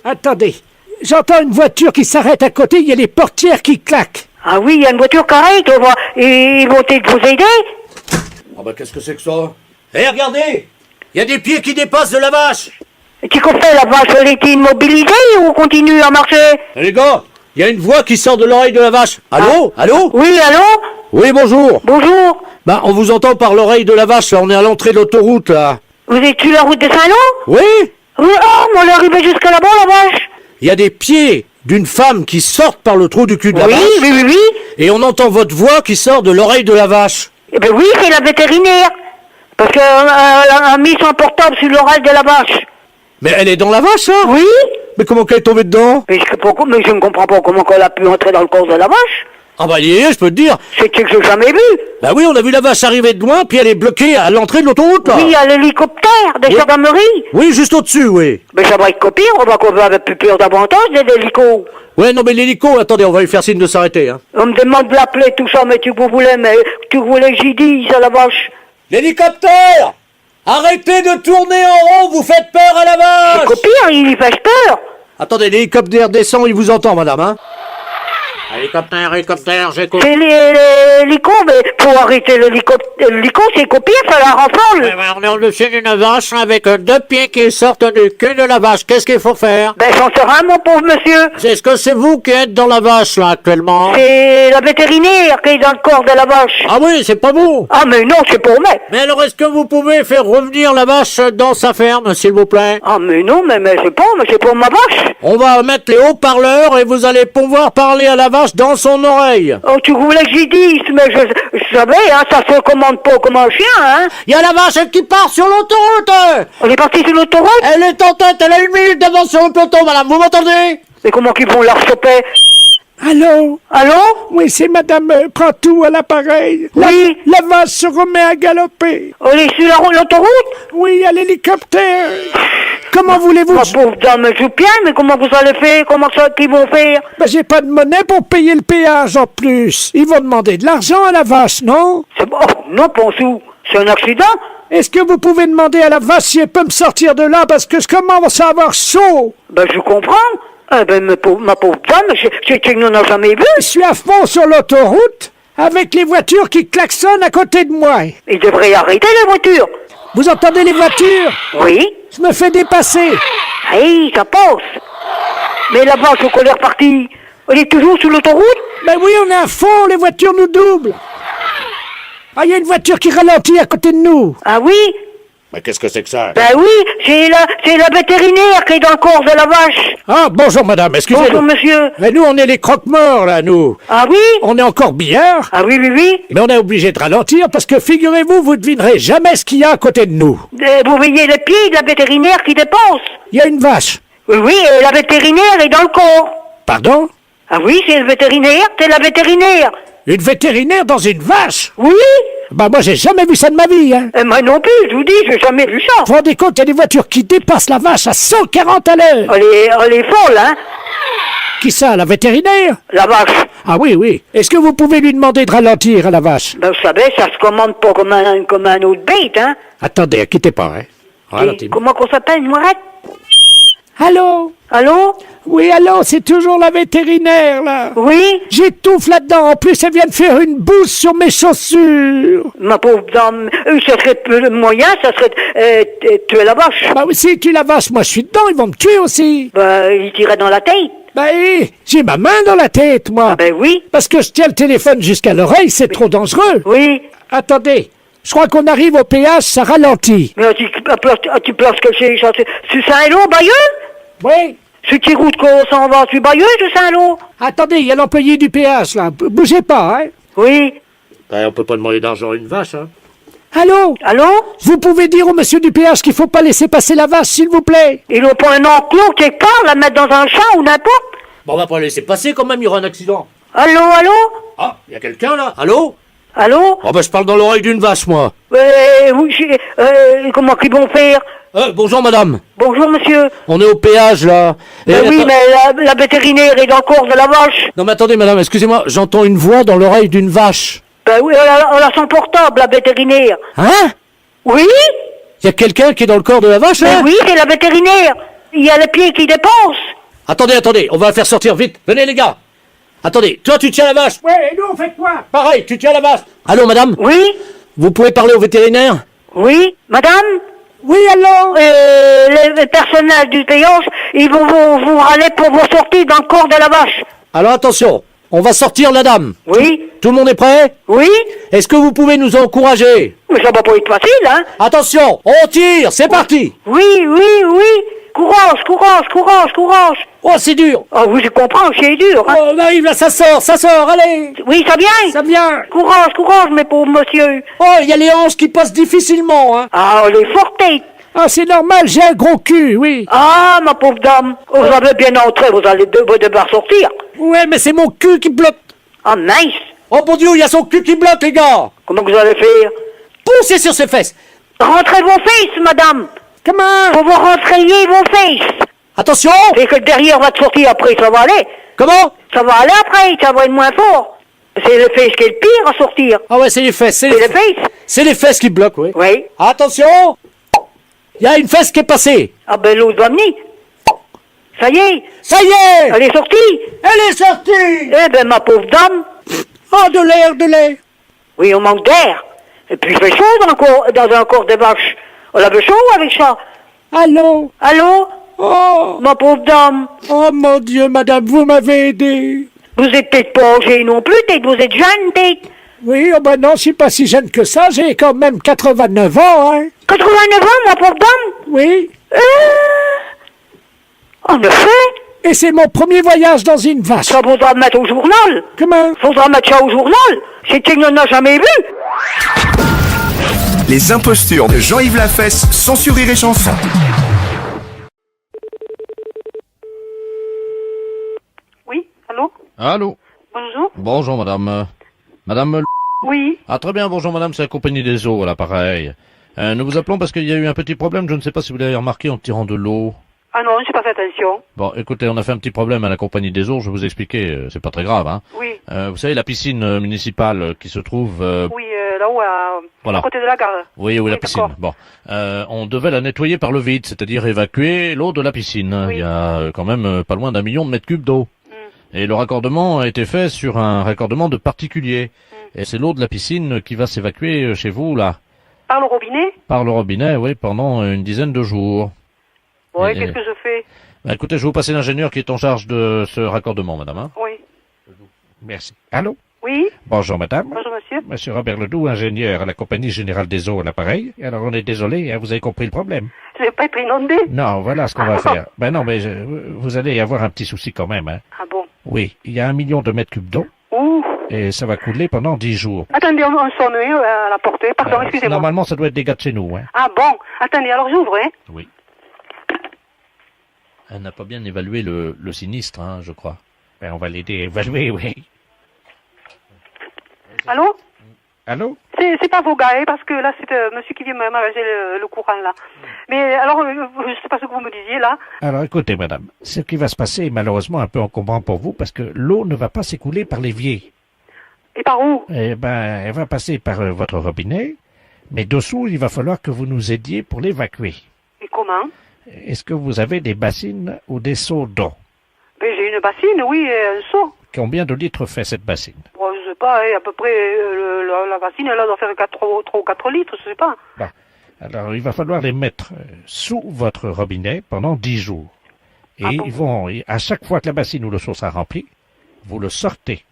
[SPEAKER 9] Attendez, j'entends une voiture qui s'arrête à côté, il y a les portières qui claquent.
[SPEAKER 7] Ah oui, il y a une voiture correcte, ils vont peut-être vous aider.
[SPEAKER 6] Ah bah qu'est-ce que c'est que ça? Eh, regardez! Il y a des pieds qui dépassent de la vache!
[SPEAKER 7] Et qu'est-ce qu'on fait, la vache, elle est immobilisée ou on continue à marcher?
[SPEAKER 6] Les gars, il y a une voix qui sort de l'oreille de la vache. Allô? Allô?
[SPEAKER 7] Oui, allô?
[SPEAKER 6] Oui, bonjour.
[SPEAKER 7] Bonjour.
[SPEAKER 6] Bah, on vous entend par l'oreille de la vache, là. On est à l'entrée de l'autoroute, là.
[SPEAKER 7] Vous êtes sur la route de Saint-Lô?
[SPEAKER 6] Oui?
[SPEAKER 7] Oui, oh, mais on est arrivé jusqu'à là-bas, la vache.
[SPEAKER 6] Il y a des pieds d'une femme qui sortent par le trou du cul de la vache.
[SPEAKER 7] Oui.
[SPEAKER 6] Et on entend votre voix qui sort de l'oreille de la vache.
[SPEAKER 7] Eh ben oui, c'est la vétérinaire. Parce qu'elle a mis son portable sur l'oreille de la vache.
[SPEAKER 6] Mais elle est dans la vache, hein?
[SPEAKER 7] Oui.
[SPEAKER 6] Mais comment qu'elle est tombée dedans?
[SPEAKER 7] Mais je ne comprends pas comment elle a pu entrer dans le corps de la vache.
[SPEAKER 6] Ah bah, je peux te dire.
[SPEAKER 7] C'est que j'ai jamais vu.
[SPEAKER 6] Bah oui, on a vu la vache arriver de loin, puis elle est bloquée à l'entrée de l'autoroute, là.
[SPEAKER 7] Oui, à l'hélicoptère des gendarmeries.
[SPEAKER 6] Oui, juste au-dessus, oui.
[SPEAKER 7] Mais ça va être copié, on va avec plus peur davantage des hélicos.
[SPEAKER 6] Ouais, non, mais l'hélico, attendez, on va lui faire signe de s'arrêter, hein.
[SPEAKER 7] On me demande de l'appeler, tout ça, mais tu voulais que j'y dise à la vache.
[SPEAKER 6] L'hélicoptère! Arrêtez de tourner en rond, vous faites peur à la vache!
[SPEAKER 7] C'est copié, il y fait peur.
[SPEAKER 6] Attendez, l'hélicoptère descend, il vous entend, madame, hein? Hélicoptère, j'écoute.
[SPEAKER 7] C'est l'hélico, mais pour arrêter l'hélico, c'est copié, ça la renforce.
[SPEAKER 6] On est au-dessus d'une vache avec deux pieds qui sortent du cul de la vache. Qu'est-ce qu'il faut faire?
[SPEAKER 7] Ben, j'en sais rien, mon pauvre monsieur.
[SPEAKER 6] Est-ce que c'est vous qui êtes dans la vache, là, actuellement?
[SPEAKER 7] C'est la vétérinaire qui est dans le corps de la vache.
[SPEAKER 6] Ah oui, c'est pas vous.
[SPEAKER 7] Ah, mais non, c'est pour moi.
[SPEAKER 6] Mais alors, est-ce que vous pouvez faire revenir la vache dans sa ferme, s'il vous plaît?
[SPEAKER 7] Ah, mais non, mais c'est pour ma vache.
[SPEAKER 6] On va mettre les haut-parleurs et vous allez pouvoir parler à la vache dans son oreille.
[SPEAKER 7] Oh, tu voulais que j'y dise, mais je savais, hein, ça se commande pas comme un chien, hein.
[SPEAKER 6] Il y a la vache qui part sur l'autoroute.
[SPEAKER 7] On est parti sur l'autoroute?
[SPEAKER 6] Elle est en tête, elle a 1 minute d'avance sur le peloton, madame, vous m'entendez?
[SPEAKER 7] Mais comment qu'ils vont leur choper?
[SPEAKER 9] Allô?
[SPEAKER 7] Allô?
[SPEAKER 9] Oui, c'est Madame Prantou à l'appareil.
[SPEAKER 7] Oui.
[SPEAKER 9] La vache se remet à galoper.
[SPEAKER 7] On est sur l'autoroute?
[SPEAKER 9] Oui, à l'hélicoptère. Comment voulez-vous?
[SPEAKER 7] Ma pauvre dame, je bien, mais comment vous allez faire? Comment ça qu'ils vont faire?
[SPEAKER 9] Ben, j'ai pas de monnaie pour payer le péage en plus. Ils vont demander de l'argent à la vache, non?
[SPEAKER 7] C'est bon, non, Ponsou. C'est un accident?
[SPEAKER 9] Est-ce que vous pouvez demander à la vache si elle peut me sortir de là parce que je commence à avoir chaud?
[SPEAKER 7] Ben, je comprends. Eh ben, ma pauvre dame, c'est que nous n'en jamais vu.
[SPEAKER 9] Je suis à fond sur l'autoroute avec les voitures qui klaxonnent à côté de moi.
[SPEAKER 7] Il devrait arrêter les voitures.
[SPEAKER 9] Vous entendez les voitures?
[SPEAKER 7] Oui.
[SPEAKER 9] Je me fais dépasser.
[SPEAKER 7] Oui, ça passe. Mais la vache, qu'on est reparti, on est toujours sur l'autoroute?
[SPEAKER 9] Ben oui, on est à fond, les voitures nous doublent. Ah, il y a une voiture qui ralentit à côté de nous.
[SPEAKER 7] Ah oui?
[SPEAKER 6] Mais qu'est-ce que c'est que ça?
[SPEAKER 7] Ben oui, c'est la vétérinaire qui est dans le corps de la vache.
[SPEAKER 6] Ah, bonjour madame, excusez-moi.
[SPEAKER 7] Bonjour monsieur.
[SPEAKER 6] Mais nous, on est les croque-morts, là, nous.
[SPEAKER 7] Ah oui?
[SPEAKER 6] On est encore bien.
[SPEAKER 7] Ah oui.
[SPEAKER 6] Mais on est obligé de ralentir parce que, figurez-vous, vous devinerez jamais ce qu'il y a à côté de nous.
[SPEAKER 7] Vous voyez les pieds de la vétérinaire qui dépassent.
[SPEAKER 6] Il y a une vache.
[SPEAKER 7] Oui, la vétérinaire est dans le corps.
[SPEAKER 6] Pardon?
[SPEAKER 7] Ah oui, c'est la vétérinaire.
[SPEAKER 6] Une vétérinaire dans une vache?
[SPEAKER 7] Oui.
[SPEAKER 6] Bah moi j'ai jamais vu ça de ma vie, hein.
[SPEAKER 7] Moi non plus, je vous dis, j'ai jamais vu ça.
[SPEAKER 6] Vous vous rendez compte, il y a des voitures qui dépassent la vache à 140 à l'heure.
[SPEAKER 7] Elle est folle, hein.
[SPEAKER 6] Qui ça, la vétérinaire?
[SPEAKER 7] La vache.
[SPEAKER 6] Ah oui. Est-ce que vous pouvez lui demander de ralentir à la vache?
[SPEAKER 7] Ben vous savez, ça se commande pas comme un autre bête, hein.
[SPEAKER 6] Attendez, quittez pas, hein. Ralentez.
[SPEAKER 7] Comment qu'on s'appelle, Mourette?
[SPEAKER 9] Allô?
[SPEAKER 7] Allô?
[SPEAKER 9] Oui, allô, c'est toujours la vétérinaire, là.
[SPEAKER 7] Oui?
[SPEAKER 9] J'étouffe là-dedans. En plus, elle vient de faire une bouse sur mes chaussures.
[SPEAKER 7] Ma pauvre dame, ça serait le moyen, ça serait tuer la vache.
[SPEAKER 9] Bah oui, si tu la vache, moi je suis dedans, ils vont me tuer aussi.
[SPEAKER 7] Bah, il tirait dans la tête.
[SPEAKER 9] Bah j'ai ma main dans la tête, moi.
[SPEAKER 7] Ah ben oui.
[SPEAKER 9] Parce que je tiens le téléphone jusqu'à l'oreille, c'est trop dangereux.
[SPEAKER 7] Oui.
[SPEAKER 9] Attendez, je crois qu'on arrive au péage, ça ralentit.
[SPEAKER 7] Mais tu places que c'est Saint-Lô, Bayeux?
[SPEAKER 9] Oui.
[SPEAKER 7] C'est qui route qu'on s'en va? Tu Bayeux, de Saint-Lô?
[SPEAKER 9] Attendez, il y a l'employé du péage, là. Bougez pas, hein.
[SPEAKER 7] Oui.
[SPEAKER 6] On peut pas demander d'argent à une vache, hein.
[SPEAKER 9] Allô?
[SPEAKER 7] Allô?
[SPEAKER 9] Vous pouvez dire au monsieur du péage qu'il faut pas laisser passer la vache, s'il vous plaît?
[SPEAKER 7] Ils n'ont pas un enclos quelque part, la mettre dans un champ ou n'importe?
[SPEAKER 6] Bon, on va pas laisser passer quand même, il y aura un accident.
[SPEAKER 7] Allô?
[SPEAKER 6] Ah, il y a quelqu'un là? Allô?
[SPEAKER 7] Allô?
[SPEAKER 6] Oh je parle dans l'oreille d'une vache, moi.
[SPEAKER 7] Comment qu'ils vont faire?
[SPEAKER 6] Bonjour madame.
[SPEAKER 7] Bonjour monsieur.
[SPEAKER 6] On est au péage là.
[SPEAKER 7] Oui, mais la vétérinaire est dans le corps de la vache.
[SPEAKER 6] Non mais attendez madame, excusez-moi, j'entends une voix dans l'oreille d'une vache.
[SPEAKER 7] Ben oui, elle a son portable, la vétérinaire.
[SPEAKER 6] Hein?
[SPEAKER 7] Oui?
[SPEAKER 6] Il y a quelqu'un qui est dans le corps de la vache, hein?
[SPEAKER 7] Oui, c'est la vétérinaire. Il y a les pieds qui dépassent.
[SPEAKER 6] Attendez, on va la faire sortir vite. Venez les gars. Attendez, toi tu tiens la vache.
[SPEAKER 9] Ouais, et nous, on fait quoi?
[SPEAKER 6] Pareil, tu tiens la vache. Allô madame?
[SPEAKER 7] Oui?
[SPEAKER 6] Vous pouvez parler au vétérinaire?
[SPEAKER 7] Oui? Madame?
[SPEAKER 9] Oui, allô?
[SPEAKER 7] Les personnels du péage, ils vont vous râler pour vous sortir dans le corps de la vache.
[SPEAKER 6] Alors attention, on va sortir la dame.
[SPEAKER 7] Oui?
[SPEAKER 6] Tout le monde est prêt?
[SPEAKER 7] Oui?
[SPEAKER 6] Est-ce que vous pouvez nous encourager?
[SPEAKER 7] Mais ça va pas être facile, hein?
[SPEAKER 6] Attention, on tire, c'est parti.
[SPEAKER 7] Oui. Courage.
[SPEAKER 6] Oh, c'est dur.
[SPEAKER 7] Ah oui, je comprends, c'est dur, hein?
[SPEAKER 6] Oh, on arrive là, ça sort, allez.
[SPEAKER 7] Oui, ça vient?
[SPEAKER 6] Ça vient.
[SPEAKER 7] Courage, mes pauvres monsieur.
[SPEAKER 6] Oh, il y a les hanches qui passent difficilement, hein.
[SPEAKER 7] Ah, les fortes têtes.
[SPEAKER 9] Ah, c'est normal, j'ai un gros cul, oui.
[SPEAKER 7] Ah, ma pauvre dame, vous avez bien entré, vous allez devoir sortir.
[SPEAKER 6] Ouais, mais c'est mon cul qui bloque.
[SPEAKER 7] Ah, mince.
[SPEAKER 6] Oh mon Dieu, il y a son cul qui bloque, les gars.
[SPEAKER 7] Comment vous allez faire?
[SPEAKER 6] Poussez sur ses fesses.
[SPEAKER 7] Rentrez vos fesses, madame.
[SPEAKER 9] Comment?
[SPEAKER 7] Faut vous rentriez vos fesses.
[SPEAKER 6] Attention.
[SPEAKER 7] Et que le derrière va te sortir après, ça va aller.
[SPEAKER 6] Comment?
[SPEAKER 7] Ça va aller après, ça va être moins fort. C'est les fesses qui est le pire à sortir.
[SPEAKER 6] Ah ouais, c'est les fesses.
[SPEAKER 7] C'est les fesses?
[SPEAKER 6] C'est les fesses qui bloquent, oui.
[SPEAKER 7] Oui.
[SPEAKER 6] Attention. Il y a une fesse qui est passée.
[SPEAKER 7] Ah ben l'autre va venir. Ça y est.
[SPEAKER 6] Ça y est.
[SPEAKER 7] Elle est sortie.
[SPEAKER 6] Elle est sortie.
[SPEAKER 7] Eh ben ma pauvre dame.
[SPEAKER 6] Oh, de l'air.
[SPEAKER 7] Oui, on manque d'air. Et puis il fait chaud dans un corps de vache. On avait chaud avec ça.
[SPEAKER 9] Allô?
[SPEAKER 6] Oh.
[SPEAKER 7] Ma pauvre dame.
[SPEAKER 9] Oh mon Dieu, madame, vous m'avez aidé.
[SPEAKER 7] Vous êtes peut-être pas âgée non plus, peut-être vous êtes jeune, peut-être.
[SPEAKER 9] Oui, oh ben non, je suis pas si jeune que ça, j'ai quand même 89 ans, hein.
[SPEAKER 7] 89 ans, ma pauvre dame?
[SPEAKER 9] Oui.
[SPEAKER 7] En effet.
[SPEAKER 9] Et c'est mon premier voyage dans une vache.
[SPEAKER 7] Ça faudra mettre au journal.
[SPEAKER 9] Comment?
[SPEAKER 7] Faudra mettre ça au journal. C'est qu'il n'en a jamais vu.
[SPEAKER 1] Les impostures de Jean-Yves Lafesse, sans sur Rire et Chanson.
[SPEAKER 2] Oui, allô?
[SPEAKER 6] Allô.
[SPEAKER 2] Bonjour.
[SPEAKER 6] Bonjour madame. Madame.
[SPEAKER 2] Oui.
[SPEAKER 6] Ah très bien, bonjour madame, c'est la compagnie des eaux à l'appareil. Nous vous appelons parce qu'il y a eu un petit problème, je ne sais pas si vous l'avez remarqué en tirant de l'eau.
[SPEAKER 2] Ah non, j'ai pas fait attention.
[SPEAKER 6] Bon, écoutez, on a fait un petit problème à la compagnie des eaux, je vais vous expliquer, c'est pas très grave, hein.
[SPEAKER 2] Oui.
[SPEAKER 6] Vous savez, la piscine municipale qui se trouve...
[SPEAKER 2] Oui, là-haut,
[SPEAKER 6] voilà.
[SPEAKER 2] à côté de la gare.
[SPEAKER 6] Oui, la piscine. Bon, on devait la nettoyer par le vide, c'est-à-dire évacuer l'eau de la piscine.
[SPEAKER 2] Oui.
[SPEAKER 6] Il y a quand même pas loin d'1 million de mètres cubes d'eau. Et le raccordement a été fait sur un raccordement de particulier. Et c'est l'eau de la piscine qui va s'évacuer chez vous, là.
[SPEAKER 2] Par le robinet?
[SPEAKER 6] Par le robinet, oui, pendant une dizaine de jours.
[SPEAKER 2] Oui,
[SPEAKER 6] Et-
[SPEAKER 2] qu'est-ce que je fais?
[SPEAKER 6] Bah, écoutez, je vais vous passer l'ingénieur qui est en charge de ce raccordement, madame. Hein.
[SPEAKER 2] Oui.
[SPEAKER 3] Merci. Allô?
[SPEAKER 2] Oui?
[SPEAKER 3] Bonjour, madame.
[SPEAKER 2] Bonjour, monsieur.
[SPEAKER 3] Monsieur Robert Ledoux, ingénieur à la Compagnie Générale des Eaux à l'appareil. Alors, on est désolé, hein, vous avez compris le problème.
[SPEAKER 2] Je vais pas être inondé.
[SPEAKER 3] Non, voilà ce qu'on va faire. Ben non, mais vous allez avoir un petit souci quand même, hein.
[SPEAKER 2] Ah bon?
[SPEAKER 3] Oui, il y a 1 million de mètres cubes d'eau.
[SPEAKER 2] Ouh.
[SPEAKER 3] Et ça va couler pendant 10 jours.
[SPEAKER 2] Attendez, on sonne à la portée. Pardon, excusez-moi.
[SPEAKER 3] Normalement, ça doit être des gars de chez nous, hein.
[SPEAKER 2] Ah bon? Attendez, alors j'ouvre, hein?
[SPEAKER 6] Oui. Elle n'a pas bien évalué le sinistre, hein, je crois.
[SPEAKER 3] Ben, on va l'aider à évaluer, oui.
[SPEAKER 2] Allô?
[SPEAKER 3] Allô?
[SPEAKER 2] C'est pas vos gars, hein, parce que là, c'est monsieur qui vient m'arranger le courant, là. Mais alors, je sais pas ce que vous me disiez, là.
[SPEAKER 3] Alors, écoutez, madame, ce qui va se passer est malheureusement un peu encombrant pour vous parce que l'eau ne va pas s'écouler par l'évier.
[SPEAKER 2] Et par où?
[SPEAKER 3] Eh ben, elle va passer par votre robinet, mais dessous, il va falloir que vous nous aidiez pour l'évacuer.
[SPEAKER 2] Et comment?
[SPEAKER 3] Est-ce que vous avez des bassines ou des seaux d'eau?
[SPEAKER 2] Ben, j'ai une bassine, oui, et un seau.
[SPEAKER 3] Combien de litres fait cette bassine?
[SPEAKER 2] Bon, je sais pas, hein, à peu près, la bassine, elle doit faire 3 ou 4 litres, je sais pas.
[SPEAKER 3] Bon. Alors, il va falloir les mettre sous votre robinet pendant 10 jours. Et
[SPEAKER 2] Ah bon?
[SPEAKER 3] ils vont, à chaque fois que la bassine ou le seau sera rempli, vous le sortez.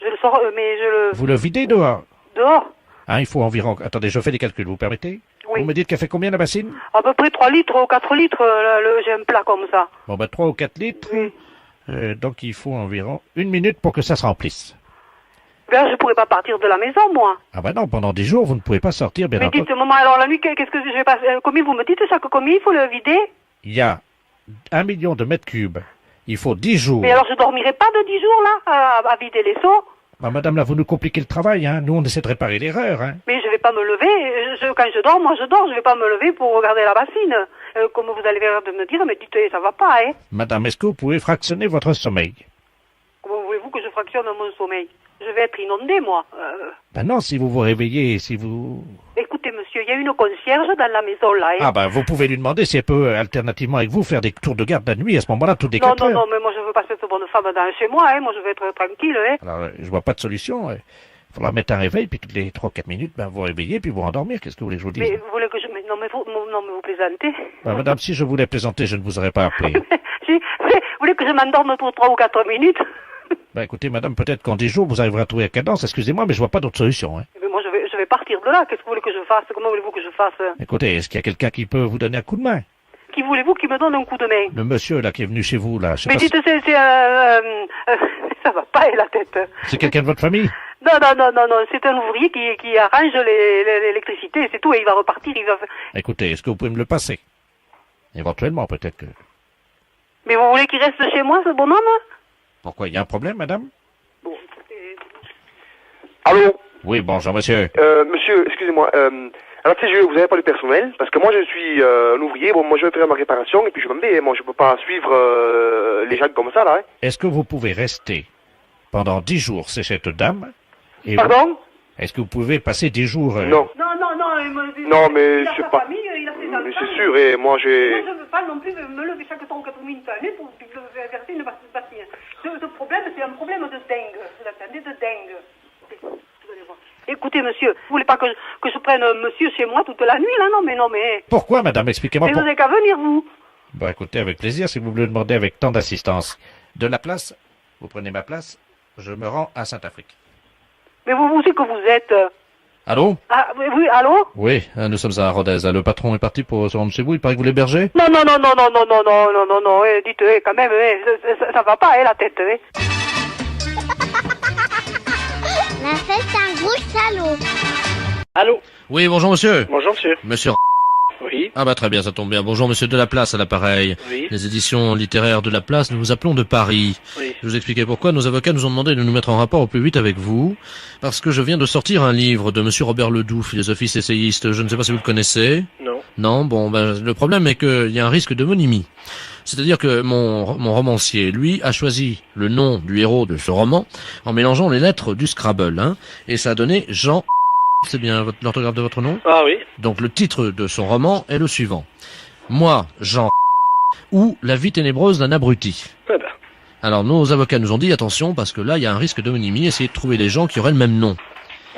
[SPEAKER 2] Je le sors, mais je le...
[SPEAKER 3] Vous le videz dehors.
[SPEAKER 2] Dehors?
[SPEAKER 3] Hein, il faut environ... Attendez, je fais des calculs, vous permettez?
[SPEAKER 2] Oui.
[SPEAKER 3] Vous me dites qu'elle fait combien la bassine?
[SPEAKER 2] À peu près 3 litres ou 4 litres, j'ai un plat comme ça.
[SPEAKER 3] Bon, ben 3 ou 4 litres.
[SPEAKER 2] Oui.
[SPEAKER 3] Donc, il faut environ 1 minute pour que ça se remplisse.
[SPEAKER 2] Ben, je pourrais pas partir de la maison, moi.
[SPEAKER 3] Ah ben non, pendant 10 jours, vous ne pouvez pas sortir, bien
[SPEAKER 2] Mais
[SPEAKER 3] entendu.
[SPEAKER 2] dites, maman, alors la nuit, qu'est-ce que je vais passer? Combien vous me dites ça? Combien il faut le vider?
[SPEAKER 3] Il y a 1 million de mètres cubes. Il faut 10 jours.
[SPEAKER 2] Mais alors je dormirai pas de 10 jours, là, à vider les seaux?
[SPEAKER 3] Ah, madame, là, vous nous compliquez le travail, hein. Nous, on essaie de réparer l'erreur, hein.
[SPEAKER 2] Mais je vais pas me lever. Quand je dors, moi je dors. Je vais pas me lever pour regarder la bassine. Comme vous allez l'air de me dire, mais dites, ça va pas, hein.
[SPEAKER 3] Madame, est-ce que vous pouvez fractionner votre sommeil?
[SPEAKER 2] Comment voulez-vous que je fractionne mon sommeil? Je vais être inondée, moi.
[SPEAKER 3] Ben non, si vous vous réveillez, si vous...
[SPEAKER 2] Écoutez, monsieur, il y a une concierge dans la maison, là. Hein.
[SPEAKER 3] Ah ben, vous pouvez lui demander si elle peut, alternativement avec vous, faire des tours de garde la nuit, à ce moment-là, toutes les
[SPEAKER 2] Non,
[SPEAKER 3] 4
[SPEAKER 2] non,
[SPEAKER 3] heures.
[SPEAKER 2] non, mais moi, je veux pas cette bonne femme dans chez moi, hein. Moi, je veux être tranquille, hein.
[SPEAKER 3] Alors, je vois pas de solution. Il faudra mettre un réveil, puis toutes les 3-4 minutes, ben, vous réveillez, puis vous rendormir. Qu'est-ce que vous voulez que je vous dise?
[SPEAKER 2] Mais vous voulez que je... Mais non, mais vous plaisantez.
[SPEAKER 3] Ben, madame, si je voulais plaisanter, je ne vous aurais pas appelé.
[SPEAKER 2] Vous voulez que je m'endorme pour 3 ou 4 minutes?
[SPEAKER 3] Ben, écoutez, madame, peut-être qu'en 10 jours, vous arriverez à trouver la cadence. Excusez-moi, mais je vois pas d'autre solution, hein.
[SPEAKER 2] Mais moi, je vais partir de là. Qu'est-ce que vous voulez que je fasse? Comment voulez-vous que je fasse?
[SPEAKER 3] Écoutez, est-ce qu'il y a quelqu'un qui peut vous donner un coup de main?
[SPEAKER 2] Qui voulez-vous qui me donne un coup de main?
[SPEAKER 3] Le monsieur, là, qui est venu chez vous, là. Je sais
[SPEAKER 2] Mais
[SPEAKER 3] pas
[SPEAKER 2] dites, ça va pas, la tête.
[SPEAKER 3] C'est quelqu'un de votre famille?
[SPEAKER 2] Non, c'est un ouvrier qui arrange l'électricité, c'est tout, et il va repartir, il va...
[SPEAKER 3] Écoutez, est-ce que vous pouvez me le passer? Éventuellement, peut-être que...
[SPEAKER 2] Mais vous voulez qu'il reste chez moi, ce bonhomme?
[SPEAKER 3] Pourquoi? Il y a un problème, madame?
[SPEAKER 2] Bon, écoutez...
[SPEAKER 13] Allô?
[SPEAKER 3] Oui, bonjour, monsieur.
[SPEAKER 13] Monsieur, excusez-moi, alors tu sais, vous avez pas de personnel, parce que moi je suis un ouvrier, bon moi je vais faire ma réparation, et puis je m'en vais, moi je peux pas suivre les gens comme ça, là, hein.
[SPEAKER 3] Est-ce que vous pouvez rester pendant 10 jours chez cette dame? Et
[SPEAKER 13] Pardon?
[SPEAKER 3] Est-ce que vous pouvez passer 10 jours...
[SPEAKER 13] Non. Non, mais
[SPEAKER 2] il a
[SPEAKER 13] c'est
[SPEAKER 2] sa
[SPEAKER 13] pas...
[SPEAKER 2] famille, il a ses enfants.
[SPEAKER 13] Mais c'est sûr, et moi j'ai...
[SPEAKER 2] Moi, je veux pas non plus me lever chaque 3 ou 4 minutes à l'année pour verser une pastille. Ce problème, c'est un problème de dingue. Vous attendez, de dingue. Vous allez voir. Écoutez, monsieur, vous voulez pas que je prenne monsieur chez moi toute la nuit, là? Non, mais...
[SPEAKER 3] Pourquoi, madame? Expliquez-moi.
[SPEAKER 2] Mais vous n'avez qu'à venir, vous.
[SPEAKER 3] Bah, écoutez, avec plaisir, si vous me le demandez avec tant d'assistance. De la place, vous prenez ma place, je me rends à Saint-Afrique.
[SPEAKER 2] Mais vous c'est que vous êtes...
[SPEAKER 3] Allô?
[SPEAKER 2] Ah, oui, allô?
[SPEAKER 3] Oui, nous sommes à Rodez. Le patron est parti pour se rendre chez vous, il paraît que vous l'hébergez?
[SPEAKER 2] Non, dites, quand même, ça va pas, la tête,
[SPEAKER 5] La fête, c'est un gros salaud.
[SPEAKER 12] Allô?
[SPEAKER 6] Oui, bonjour monsieur.
[SPEAKER 12] Bonjour monsieur.
[SPEAKER 6] Monsieur...
[SPEAKER 12] Oui.
[SPEAKER 6] Ah bah très bien, ça tombe bien. Bonjour monsieur Delaplace à l'appareil.
[SPEAKER 12] Oui.
[SPEAKER 6] Les éditions littéraires de la place, nous vous appelons de Paris.
[SPEAKER 12] Oui.
[SPEAKER 6] Je vous expliquer pourquoi. Nos avocats nous ont demandé de nous mettre en rapport au plus vite avec vous, parce que je viens de sortir un livre de monsieur Robert Ledoux, philosophiste essayiste. Je ne sais pas si vous le connaissez.
[SPEAKER 12] Non.
[SPEAKER 6] Non, bon, ben le problème est qu'il y a un risque de monimie. C'est-à-dire que mon romancier, lui, a choisi le nom du héros de ce roman en mélangeant les lettres du Scrabble, hein, et ça a donné Jean... C'est bien l'orthographe de votre nom?
[SPEAKER 12] Ah oui.
[SPEAKER 6] Donc le titre de son roman est le suivant. Moi, Jean... ou La vie ténébreuse d'un abruti.
[SPEAKER 12] Eh ben.
[SPEAKER 6] Alors nos avocats nous ont dit attention parce que là il y a un risque de monimie, essayez de trouver des gens qui auraient le même nom.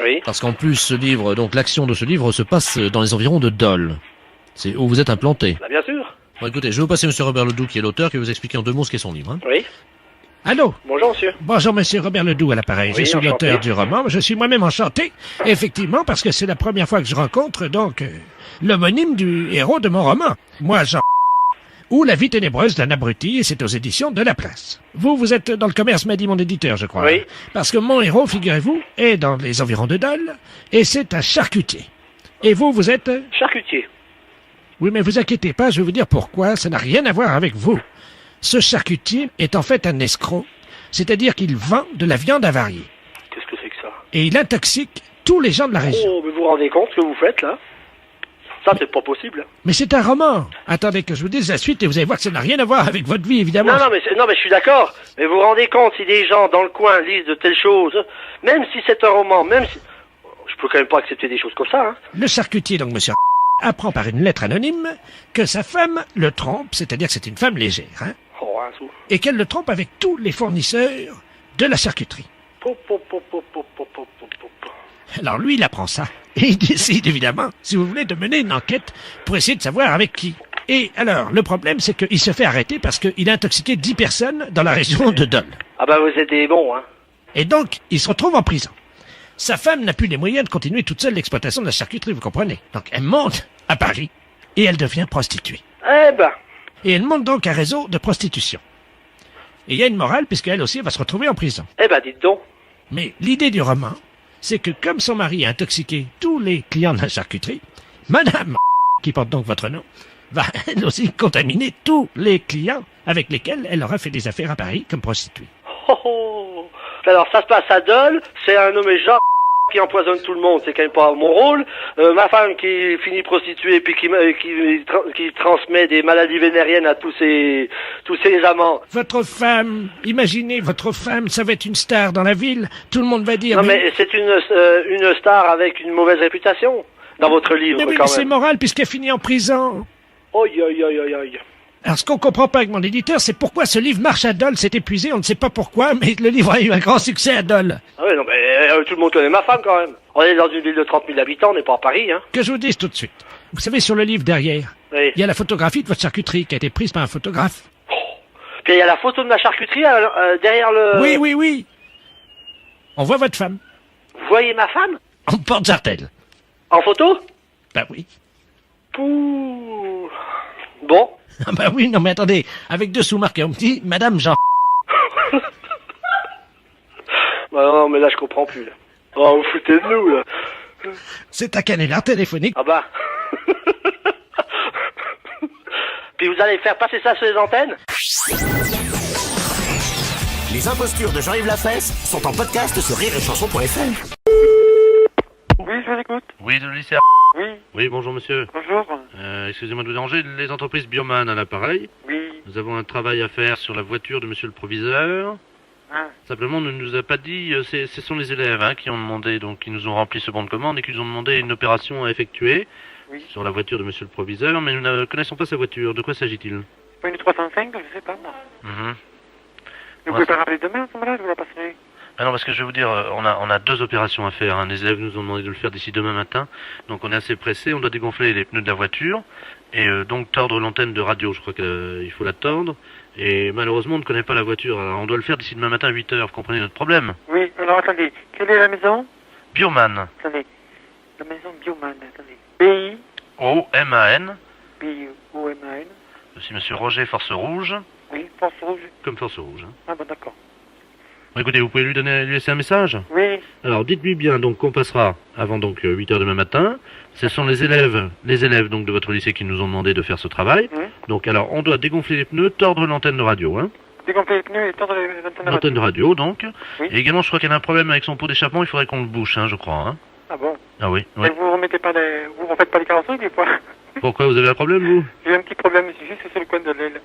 [SPEAKER 12] Oui.
[SPEAKER 6] Parce qu'en plus ce livre, donc l'action de ce livre se passe dans les environs de Dole. C'est où vous êtes implanté.
[SPEAKER 12] Bah, bien sûr.
[SPEAKER 6] Bon écoutez, je vais vous passer monsieur Robert Ledoux qui est l'auteur, qui va vous expliquer en 2 mots ce qu'est son livre. Hein.
[SPEAKER 12] Oui.
[SPEAKER 9] Allô?
[SPEAKER 12] Bonjour monsieur.
[SPEAKER 9] Bonjour monsieur Robert Ledoux à l'appareil.
[SPEAKER 12] Oui,
[SPEAKER 9] je suis
[SPEAKER 12] enchanté.
[SPEAKER 9] l'auteur du roman. Je suis moi-même enchanté, effectivement, parce que c'est la première fois que je rencontre donc l'homonyme du héros de mon roman. Moi, Jean... ou La vie ténébreuse d'un abruti, et c'est aux éditions de La Place. Vous êtes dans le commerce, m'a dit mon éditeur, je crois.
[SPEAKER 12] Oui.
[SPEAKER 9] Parce que mon héros, figurez-vous, est dans les environs de Dole, et c'est un charcutier. Et vous êtes...
[SPEAKER 12] Charcutier.
[SPEAKER 9] Oui, mais vous inquiétez pas, je vais vous dire pourquoi, ça n'a rien à voir avec vous. Ce charcutier est en fait un escroc, c'est-à-dire qu'il vend de la viande avariée.
[SPEAKER 12] Qu'est-ce que c'est que ça?
[SPEAKER 9] Et il intoxique tous les gens de la région.
[SPEAKER 12] Oh, mais vous vous rendez compte ce que vous faites là? Ça, c'est pas possible.
[SPEAKER 9] Mais c'est un roman. Attendez que je vous dise la suite et vous allez voir que ça n'a rien à voir avec votre vie, évidemment.
[SPEAKER 12] Non, mais je suis d'accord. Mais vous vous rendez compte si des gens dans le coin lisent de telles choses, même si c'est un roman, même si... Je peux quand même pas accepter des choses comme ça, hein.
[SPEAKER 9] Le charcutier, donc monsieur apprend par une lettre anonyme que sa femme le trompe, c'est-à-dire que c'est une femme légère, hein,
[SPEAKER 12] Oh, un sou.
[SPEAKER 9] et qu'elle le trompe avec tous les fournisseurs de la charcuterie. Alors lui, il apprend ça, et il décide évidemment, si vous voulez, de mener une enquête pour essayer de savoir avec qui. Et alors, le problème, c'est qu'il se fait arrêter parce qu'il a intoxiqué 10 personnes dans la région de Dole.
[SPEAKER 12] Ah bah vous êtes des bons, hein.
[SPEAKER 9] Et donc, il se retrouve en prison. Sa femme n'a plus les moyens de continuer toute seule l'exploitation de la charcuterie, vous comprenez. Donc elle monte à Paris, et elle devient prostituée.
[SPEAKER 12] Eh ben.
[SPEAKER 9] Et elle monte donc un réseau de prostitution. Et il y a une morale, puisqu'elle aussi va se retrouver en prison.
[SPEAKER 12] Eh ben, dites donc.
[SPEAKER 9] Mais l'idée du roman, c'est que comme son mari a intoxiqué tous les clients de la charcuterie, Madame, qui porte donc votre nom, va elle aussi contaminer tous les clients avec lesquels elle aura fait des affaires à Paris comme prostituée.
[SPEAKER 12] Oh, oh. Alors ça se passe à Dole, c'est un nommé Jean qui empoisonne tout le monde, c'est quand même pas mon rôle. Ma femme qui finit prostituée puis qui transmet des maladies vénériennes à tous tous ces amants.
[SPEAKER 9] Votre femme, imaginez, votre femme, ça va être une star dans la ville. Tout le monde va dire...
[SPEAKER 12] Non, mais c'est une star avec une mauvaise réputation dans votre livre,
[SPEAKER 9] Mais oui,
[SPEAKER 12] quand
[SPEAKER 9] mais c'est
[SPEAKER 12] même.
[SPEAKER 9] moral puisqu'elle finit en prison.
[SPEAKER 12] Oi, oi, oi, oi, oi.
[SPEAKER 9] Alors, ce qu'on comprend pas avec mon éditeur, c'est pourquoi ce livre marche à Dole, s'est épuisé, on ne sait pas pourquoi, mais le livre a eu un grand succès à Dole.
[SPEAKER 12] Ah ouais, non, mais tout le monde connaît ma femme, quand même. On est dans une ville de 30 000 habitants, on n'est pas à Paris, hein.
[SPEAKER 9] Que je vous dise tout de suite. Vous savez, sur le livre derrière,
[SPEAKER 12] Oui.
[SPEAKER 9] il y a la photographie de votre charcuterie qui a été prise par un photographe.
[SPEAKER 12] Puis il y a la photo de ma charcuterie derrière le...
[SPEAKER 9] Oui, oui, oui. On voit votre femme.
[SPEAKER 12] Vous voyez ma femme?
[SPEAKER 9] En porte-jartel.
[SPEAKER 12] En photo?
[SPEAKER 9] Bah oui.
[SPEAKER 12] Pouh. Bon.
[SPEAKER 9] Ah bah oui, non mais attendez, avec dessous marqué un petit, Madame Jean...
[SPEAKER 12] Bah non, mais là, je comprends plus, là. Oh, vous foutez de nous, là.
[SPEAKER 9] C'est un canular téléphonique.
[SPEAKER 12] Ah bah. Puis vous allez faire passer ça sur les antennes?
[SPEAKER 1] Les impostures de Jean-Yves Lafesse sont en podcast sur rireetchanson.fr.
[SPEAKER 11] Oui, je vous écoute.
[SPEAKER 6] Oui, de lycée.
[SPEAKER 11] Oui.
[SPEAKER 6] Oui, bonjour monsieur.
[SPEAKER 11] Bonjour.
[SPEAKER 6] Excusez-moi de vous déranger, les entreprises Bioman à l'appareil.
[SPEAKER 11] Oui.
[SPEAKER 6] Nous avons un travail à faire sur la voiture de monsieur le proviseur.
[SPEAKER 11] Ah.
[SPEAKER 6] Simplement, on ne nous a pas dit, ce sont les élèves qui ont demandé, donc qui nous ont rempli ce bon de commande et qui nous ont demandé une opération à effectuer sur la voiture de monsieur le proviseur, mais nous ne connaissons pas sa voiture. De quoi s'agit-il?
[SPEAKER 11] Pas une 305, je sais pas, moi.
[SPEAKER 6] Mhm.
[SPEAKER 11] Vous pouvez pas rappeler demain, à ce moment-là, je vous la passerai.
[SPEAKER 6] Ah non, parce que je vais vous dire, on a deux opérations à faire. Les élèves nous ont demandé de le faire d'ici demain matin. Donc on est assez pressé, on doit dégonfler les pneus de la voiture et donc tordre l'antenne de radio. Je crois qu'il faut la tordre. Et malheureusement, on ne connaît pas la voiture. Alors on doit le faire d'ici demain matin à 8h. Vous comprenez notre problème?
[SPEAKER 11] Oui, alors attendez, quelle est la maison?
[SPEAKER 6] Bioman.
[SPEAKER 11] Attendez, la maison Bioman, attendez. B-I
[SPEAKER 6] O-M-A-N.
[SPEAKER 11] B-I-O-M-A-N.
[SPEAKER 6] C'est monsieur Roger Force Rouge.
[SPEAKER 11] Oui, Force Rouge.
[SPEAKER 6] Comme Force Rouge.
[SPEAKER 11] Ah bon, d'accord.
[SPEAKER 6] Bon, écoutez, vous pouvez lui laisser un message?
[SPEAKER 11] Oui.
[SPEAKER 6] Alors dites-lui bien donc qu'on passera avant donc 8h demain matin. Ce sont les élèves donc de votre lycée qui nous ont demandé de faire ce travail.
[SPEAKER 11] Oui.
[SPEAKER 6] Donc alors on doit dégonfler les pneus, tordre l'antenne de radio,
[SPEAKER 11] Dégonfler les pneus et tordre
[SPEAKER 6] l'antenne de radio donc.
[SPEAKER 11] Oui.
[SPEAKER 6] Et également je crois qu'elle a un problème avec son pot d'échappement, il faudrait qu'on le bouche, je crois.
[SPEAKER 11] Ah bon?
[SPEAKER 6] Ah oui.
[SPEAKER 11] Et vous remettez pas vous refaites pas les carrosseries des fois?
[SPEAKER 6] Pourquoi, vous avez un problème vous?
[SPEAKER 11] J'ai un petit problème, c'est juste sur le coin de l'aile,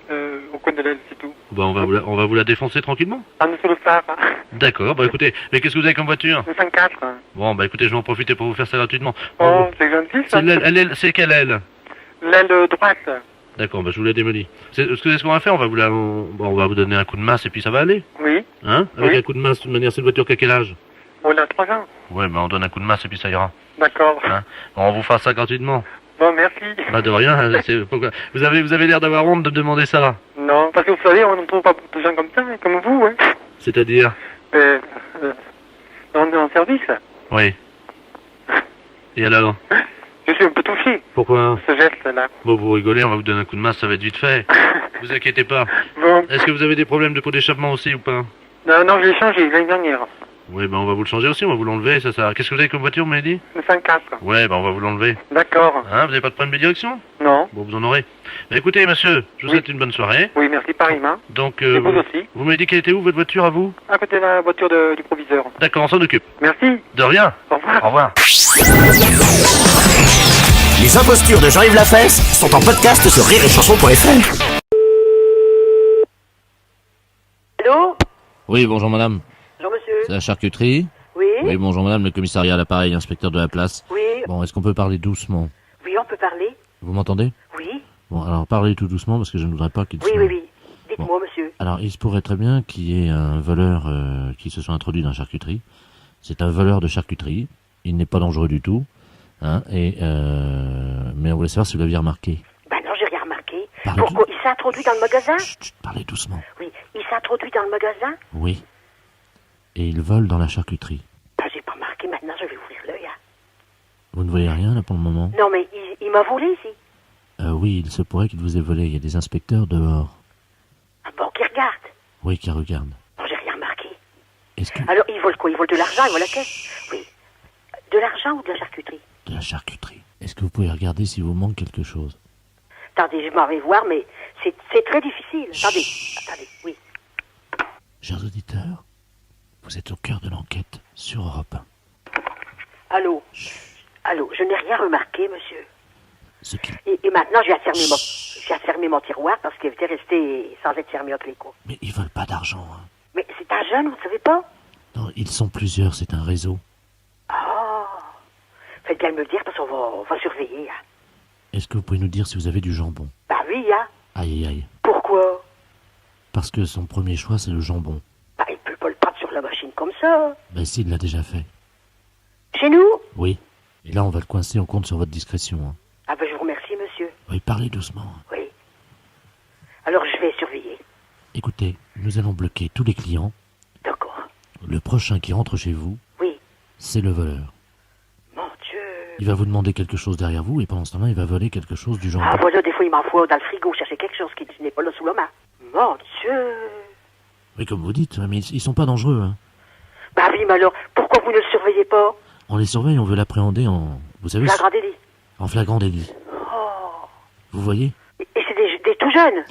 [SPEAKER 11] au coin de l'aile, c'est tout.
[SPEAKER 6] Bah on va vous la défoncer tranquillement.
[SPEAKER 11] Ah, nous sur le phare.
[SPEAKER 6] D'accord, bah écoutez, mais qu'est-ce que vous avez comme voiture?
[SPEAKER 11] Le 104.
[SPEAKER 6] Bon bah écoutez, je vais en profiter pour vous faire ça gratuitement.
[SPEAKER 11] Oh, c'est gentil ça.
[SPEAKER 6] C'est quelle aile?
[SPEAKER 11] L'aile droite.
[SPEAKER 6] D'accord, bah je vous la démolis. Ce qu'on va faire, on va vous donner un coup de masse et puis ça va aller.
[SPEAKER 11] Oui.
[SPEAKER 6] Avec
[SPEAKER 11] Oui.
[SPEAKER 6] un coup de masse, de toute manière, cette voiture qui a quel âge?
[SPEAKER 11] On a 3 ans.
[SPEAKER 6] Ouais, bah on donne un coup de masse et puis ça ira.
[SPEAKER 11] D'accord.
[SPEAKER 6] Bon, on vous fera ça gratuitement.
[SPEAKER 11] Bon, merci.
[SPEAKER 6] Bah de rien, pourquoi vous avez l'air d'avoir honte de me demander ça.
[SPEAKER 11] Non, parce que vous savez, on ne trouve pas de gens comme ça, comme vous, hein.
[SPEAKER 6] C'est-à-dire?
[SPEAKER 11] En service.
[SPEAKER 6] Oui. Et alors?
[SPEAKER 11] Je suis un peu touché.
[SPEAKER 6] Pourquoi?
[SPEAKER 11] Ce geste-là.
[SPEAKER 6] Bon, vous rigolez, on va vous donner un coup de masse, ça va être vite fait. Vous inquiétez pas.
[SPEAKER 11] Bon.
[SPEAKER 6] Est-ce que vous avez des problèmes de pot d'échappement aussi ou pas?
[SPEAKER 11] Non, je l'ai changé l'année dernière.
[SPEAKER 6] Oui, bah on va vous le changer aussi, on va vous l'enlever, ça. Qu'est-ce que vous avez comme voiture, vous m'avez dit?
[SPEAKER 11] Le 104.
[SPEAKER 6] Ouais, bah on va vous l'enlever.
[SPEAKER 11] D'accord.
[SPEAKER 6] Vous avez pas de problème de direction?
[SPEAKER 11] Non.
[SPEAKER 6] Bon, vous en aurez. Bah, écoutez, monsieur, je vous souhaite une bonne soirée.
[SPEAKER 11] Oui, merci, pareillement.
[SPEAKER 6] Donc,
[SPEAKER 11] Et vous aussi.
[SPEAKER 6] vous m'avez dit qu'elle était où, votre voiture, à vous?
[SPEAKER 11] À côté de la voiture du proviseur.
[SPEAKER 6] D'accord, on s'en occupe.
[SPEAKER 11] Merci.
[SPEAKER 6] De rien.
[SPEAKER 11] Au revoir.
[SPEAKER 6] Au revoir.
[SPEAKER 1] Les impostures de Jean-Yves Lafesse sont en podcast sur rireetchanson.fr.
[SPEAKER 2] Allô?
[SPEAKER 6] Oui, bonjour madame.
[SPEAKER 2] Bonjour monsieur.
[SPEAKER 6] C'est la charcuterie?
[SPEAKER 2] Oui?
[SPEAKER 6] Oui, bonjour madame, le commissariat à l'appareil, inspecteur de la place.
[SPEAKER 2] Oui.
[SPEAKER 6] Bon, est-ce qu'on peut parler doucement?
[SPEAKER 2] Oui, on peut parler?
[SPEAKER 6] Vous m'entendez?
[SPEAKER 2] Oui.
[SPEAKER 6] Bon, alors parlez tout doucement parce que je ne voudrais pas qu'il
[SPEAKER 2] Oui,
[SPEAKER 6] se...
[SPEAKER 2] oui, oui. Dites-moi, monsieur.
[SPEAKER 6] Alors, il se pourrait très bien qu'il y ait un voleur qui se soit introduit dans la charcuterie. C'est un voleur de charcuterie. Il n'est pas dangereux du tout. Mais on voulait savoir si vous l'aviez remarqué.
[SPEAKER 2] Ben non, j'ai rien remarqué.
[SPEAKER 6] Parlez
[SPEAKER 2] Pourquoi? Il s'est introduit dans le magasin?
[SPEAKER 6] Chut, parlez doucement.
[SPEAKER 2] Oui. Il s'est introduit dans le magasin?
[SPEAKER 6] Oui. Et il vole dans la charcuterie.
[SPEAKER 2] Ben, j'ai pas remarqué. Maintenant, je vais ouvrir l'œil.
[SPEAKER 6] Vous ne voyez rien, là, pour le moment?
[SPEAKER 2] Non, mais il m'a volé, ici.
[SPEAKER 6] Oui, il se pourrait qu'il vous ait volé. Il y a des inspecteurs dehors.
[SPEAKER 2] Ah bon, qui regarde?
[SPEAKER 6] Oui, qui regardent.
[SPEAKER 2] Non, j'ai rien remarqué.
[SPEAKER 6] Est-ce que...
[SPEAKER 2] Alors, il vole quoi? Il vole de l'argent, il vole la caisse? Oui. De l'argent ou de la charcuterie?
[SPEAKER 6] De la charcuterie. Est-ce que vous pouvez regarder si vous manque quelque chose?
[SPEAKER 2] Attendez, je m'en vais voir, mais c'est très difficile. Attendez, oui.
[SPEAKER 6] Chers auditeurs, vous êtes au cœur de l'enquête sur Europe 1.
[SPEAKER 2] Allô? Allô, je n'ai rien remarqué, monsieur. Et maintenant, je vais fermer
[SPEAKER 14] j'ai fermé mon tiroir parce qu'il était resté sans être fermé à clé, quoi.
[SPEAKER 6] Mais ils veulent pas d'argent. Hein.
[SPEAKER 14] Mais c'est un jeune, vous ne savez pas?
[SPEAKER 6] Non, ils sont plusieurs, c'est un réseau.
[SPEAKER 14] Ah. Faites bien me le dire parce on va surveiller. Hein.
[SPEAKER 6] Est-ce que vous pouvez nous dire si vous avez du jambon?
[SPEAKER 14] Bah oui, hein.
[SPEAKER 6] Aïe, aïe, aïe.
[SPEAKER 14] Pourquoi?
[SPEAKER 6] Parce que son premier choix, c'est le jambon.
[SPEAKER 14] Bah il peut pas le prendre sur la machine comme ça.
[SPEAKER 6] Ben si, il l'a déjà fait.
[SPEAKER 14] Chez nous?
[SPEAKER 6] Oui. Et là, on va le coincer, on compte sur votre discrétion. Hein.
[SPEAKER 14] Ah ben je vous remercie, monsieur.
[SPEAKER 6] Oui, parlez doucement.
[SPEAKER 14] Oui. Alors je vais surveiller.
[SPEAKER 6] Écoutez, nous allons bloquer tous les clients.
[SPEAKER 14] D'accord.
[SPEAKER 6] Le prochain qui rentre chez vous,
[SPEAKER 14] oui,
[SPEAKER 6] c'est le voleur.
[SPEAKER 14] Mon Dieu.
[SPEAKER 6] Il va vous demander quelque chose derrière vous et pendant ce temps-là, il va voler quelque chose du jambon.
[SPEAKER 14] Ah voilà, des fois il m'envoie dans le frigo chercher quelque chose qui n'est pas là sous la main. Mon Dieu.
[SPEAKER 6] Oui, comme vous dites, mais ils sont pas dangereux. Hein.
[SPEAKER 14] Bah oui, mais alors, pourquoi vous ne le surveillez pas?
[SPEAKER 6] On les surveille, on veut l'appréhender en... Vous savez...
[SPEAKER 14] Flagrant délit.
[SPEAKER 6] En flagrant délit.
[SPEAKER 14] Oh.
[SPEAKER 6] Vous voyez?
[SPEAKER 14] Et c'est des tout jeunes?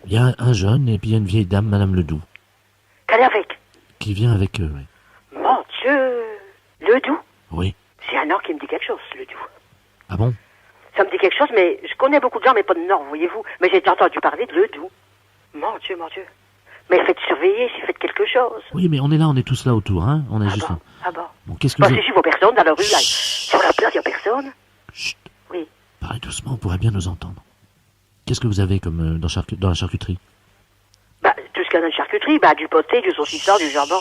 [SPEAKER 6] Il y a un jeune et puis il y a une vieille dame, Madame Ledoux.
[SPEAKER 14] Qu'elle est avec?
[SPEAKER 6] Qui vient avec eux, oui.
[SPEAKER 14] Mon Dieu. Ledoux?
[SPEAKER 6] Oui.
[SPEAKER 14] C'est un nom qui me dit quelque chose, Ledoux.
[SPEAKER 6] Ah bon?
[SPEAKER 14] Ça me dit quelque chose, mais je connais beaucoup de gens, mais pas de nom, voyez-vous. Mais j'ai entendu parler de Ledoux. Mon Dieu, mon Dieu. Mais faites surveiller si faites quelque chose.
[SPEAKER 6] Oui, mais on est là, on est tous là autour, hein. On est juste
[SPEAKER 14] bon?
[SPEAKER 6] là.
[SPEAKER 14] Ah bon?
[SPEAKER 6] Bon, qu'est-ce que
[SPEAKER 14] bah,
[SPEAKER 6] vous...
[SPEAKER 14] si je vois personne dans la rue, là. Sur la place, il n'y a personne.
[SPEAKER 6] Chut.
[SPEAKER 14] Oui.
[SPEAKER 6] Parlez doucement, on pourrait bien nous entendre. Qu'est-ce que vous avez comme dans la charcuterie?
[SPEAKER 14] Bah, tout ce qu'il y a dans la charcuterie, bah, du poté, du saucisson, du jambon.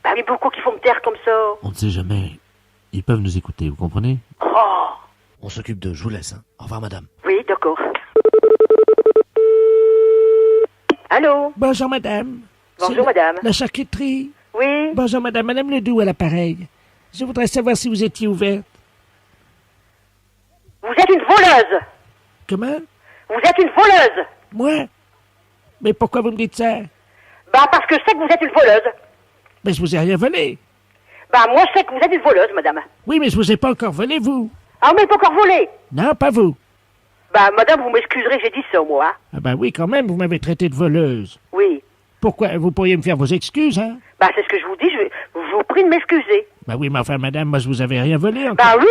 [SPEAKER 14] Bah, mais beaucoup qui font me taire comme ça.
[SPEAKER 6] On ne sait jamais. Ils peuvent nous écouter, vous comprenez?
[SPEAKER 14] Oh.
[SPEAKER 6] On s'occupe d'eux, je vous laisse, hein. Au revoir, madame.
[SPEAKER 14] Oui, d'accord. Allô?
[SPEAKER 9] Bonjour, madame.
[SPEAKER 14] Bonjour, madame.
[SPEAKER 9] La charcuterie.
[SPEAKER 14] Oui.
[SPEAKER 9] Bonjour, madame. Madame Ledoux à l'appareil. Je voudrais savoir si vous étiez ouverte.
[SPEAKER 14] Vous êtes une voleuse.
[SPEAKER 9] Comment?
[SPEAKER 14] Vous êtes une voleuse.
[SPEAKER 9] Moi? Mais pourquoi vous me dites ça?
[SPEAKER 14] Bah, parce que je sais que vous êtes une voleuse.
[SPEAKER 9] Mais je vous ai rien volé.
[SPEAKER 14] Bah, moi, je sais que vous êtes une voleuse, madame.
[SPEAKER 9] Oui, mais je vous ai pas encore volé, vous.
[SPEAKER 14] Ah, mais pas encore volé.
[SPEAKER 9] Non, pas vous.
[SPEAKER 14] Bah, madame, vous m'excuserez, j'ai dit ça, moi. Hein?
[SPEAKER 9] Ah ben oui, quand même, vous m'avez traité de voleuse.
[SPEAKER 14] Oui.
[SPEAKER 9] Pourquoi? Vous pourriez me faire vos excuses, hein?
[SPEAKER 14] Bah, c'est ce que je vous dis, je vous prie de m'excuser.
[SPEAKER 9] Bah oui, mais enfin, madame, moi, je vous avais rien volé encore.
[SPEAKER 14] Bah oui,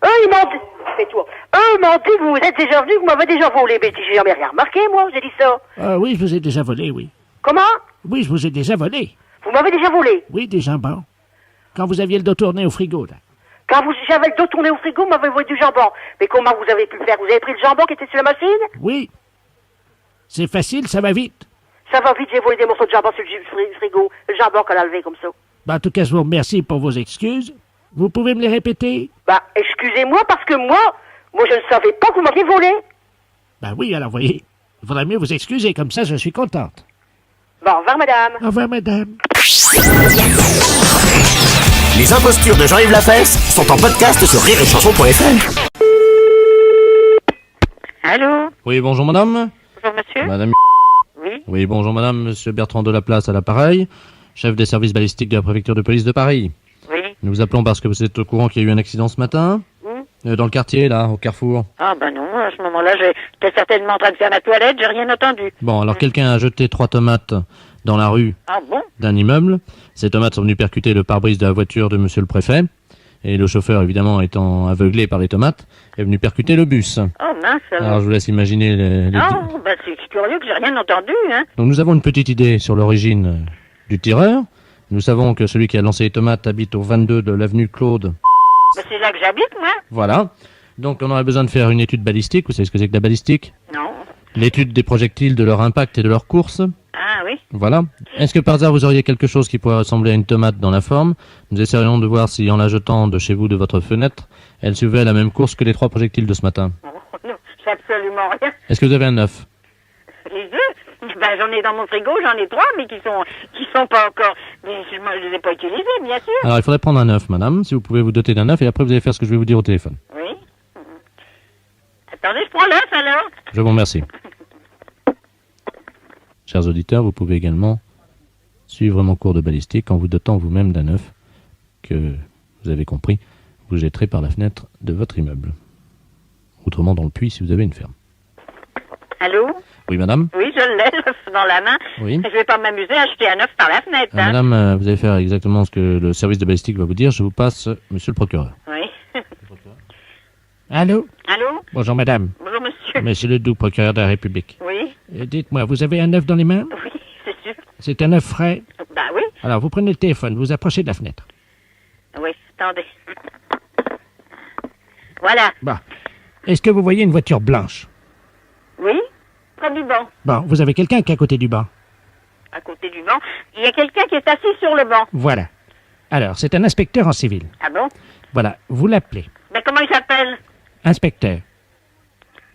[SPEAKER 14] eux, ils m'ont dit... Fais-toi. Eux m'ont dit que vous êtes déjà venu, que vous m'avez déjà volé. Mais j'ai jamais rien remarqué, moi, j'ai dit ça.
[SPEAKER 9] Ah oui, je vous ai déjà volé, oui.
[SPEAKER 14] Comment?
[SPEAKER 9] Oui, je vous ai déjà volé.
[SPEAKER 14] Vous m'avez déjà volé?
[SPEAKER 9] Oui, des jambons. Quand vous aviez le dos tourné au frigo, là.
[SPEAKER 14] Quand j'avais le dos tourné au frigo, vous m'avez volé du jambon. Mais comment vous avez pu le faire? Vous avez pris le jambon qui était sur la machine?
[SPEAKER 9] Oui. C'est facile, ça va vite.
[SPEAKER 14] Ça va vite, j'ai volé des morceaux de jambon sur le frigo. Le jambon qu'on a levé comme ça.
[SPEAKER 9] Bah, en tout cas, je vous remercie pour vos excuses. Vous pouvez me les répéter?
[SPEAKER 14] Bah, excusez-moi, parce que moi, je ne savais pas que vous m'aviez volé.
[SPEAKER 9] Bah oui, alors voyez, il faudrait mieux vous excuser, comme ça je suis contente.
[SPEAKER 14] Bon, au revoir, madame.
[SPEAKER 9] Au revoir, madame.
[SPEAKER 1] Les impostures de Jean-Yves Lafesse sont en podcast sur rireetchanson.fr.
[SPEAKER 10] Allô?
[SPEAKER 6] Oui, bonjour madame.
[SPEAKER 10] Bonjour monsieur.
[SPEAKER 6] Madame...
[SPEAKER 10] Oui.
[SPEAKER 6] Oui, bonjour madame, monsieur Bertrand Delaplace à l'appareil, chef des services balistiques de la préfecture de police de Paris.
[SPEAKER 10] Oui.
[SPEAKER 6] Nous vous appelons parce que vous êtes au courant qu'il y a eu un accident ce matin dans le quartier, là, au Carrefour.
[SPEAKER 10] Ah ben non, à ce moment-là, j'étais certainement en train de faire ma toilette, j'ai rien entendu.
[SPEAKER 6] Bon, alors quelqu'un a jeté 3 tomates dans la rue
[SPEAKER 10] Ah bon?
[SPEAKER 6] d'un immeuble. Ces tomates sont venues percuter le pare-brise de la voiture de monsieur le préfet. Et le chauffeur, évidemment, étant aveuglé par les tomates, est venu percuter le bus.
[SPEAKER 10] Oh mince.
[SPEAKER 6] Alors je vous laisse imaginer les...
[SPEAKER 10] Oh, ben c'est curieux que j'ai rien entendu, hein.
[SPEAKER 6] Donc nous avons une petite idée sur l'origine du tireur. Nous savons que celui qui a lancé les tomates habite au 22 de l'avenue Claude.
[SPEAKER 10] Ben c'est là que j'habite, moi.
[SPEAKER 6] Voilà. Donc on aurait besoin de faire une étude balistique. Vous savez ce que c'est que la balistique?
[SPEAKER 10] Non.
[SPEAKER 6] L'étude des projectiles, de leur impact et de leur course.
[SPEAKER 10] Ah oui.
[SPEAKER 6] Voilà. Est-ce que par hasard vous auriez quelque chose qui pourrait ressembler à une tomate dans la forme? Nous essaierions de voir si en la jetant de chez vous de votre fenêtre, elle suivait la même course que les 3 projectiles de ce matin.
[SPEAKER 10] Oh, non, j'ai absolument rien.
[SPEAKER 6] Est-ce que vous avez un œuf?
[SPEAKER 10] Les deux? Ben j'en ai dans mon frigo, j'en ai 3, mais qui sont pas encore... Mais je ne les ai pas utilisés, bien sûr.
[SPEAKER 6] Alors il faudrait prendre un œuf, madame, si vous pouvez vous doter d'un œuf, et après vous allez faire ce que je vais vous dire au téléphone.
[SPEAKER 10] Oui. Attendez, je prends l'œuf alors.
[SPEAKER 6] Je vous remercie. Chers auditeurs, vous pouvez également suivre mon cours de balistique en vous dotant vous-même d'un œuf que, vous avez compris, vous jetterez par la fenêtre de votre immeuble. Autrement dans le puits si vous avez une ferme.
[SPEAKER 10] Allô?
[SPEAKER 6] Oui, madame?
[SPEAKER 10] Oui, je l'ai, l'œuf dans la main.
[SPEAKER 6] Oui.
[SPEAKER 10] Je vais pas m'amuser à jeter un œuf par la fenêtre, hein.
[SPEAKER 6] Madame, vous allez faire exactement ce que le service de balistique va vous dire. Je vous passe monsieur le procureur.
[SPEAKER 10] Oui.
[SPEAKER 9] Allô?
[SPEAKER 10] Allô?
[SPEAKER 9] Bonjour, madame.
[SPEAKER 10] Bonjour, monsieur.
[SPEAKER 3] Monsieur Ledoux, procureur de la République.
[SPEAKER 10] Oui,
[SPEAKER 3] Dites-moi, vous avez un œuf dans les mains?
[SPEAKER 10] oui, c'est sûr.
[SPEAKER 3] C'est un œuf frais?
[SPEAKER 10] Bah oui.
[SPEAKER 3] Alors, vous prenez le téléphone, vous approchez de la fenêtre.
[SPEAKER 10] Oui, attendez. Voilà.
[SPEAKER 3] Bon. Est-ce que vous voyez une voiture blanche?
[SPEAKER 10] Oui, près du banc.
[SPEAKER 3] Bon, vous avez quelqu'un qui est à côté du banc.
[SPEAKER 10] À côté du banc. Il y a quelqu'un qui est assis sur le banc.
[SPEAKER 3] Voilà. Alors, c'est un inspecteur en civil.
[SPEAKER 10] Ah bon?
[SPEAKER 3] Voilà, vous l'appelez.
[SPEAKER 10] Ben comment il s'appelle?
[SPEAKER 3] Inspecteur.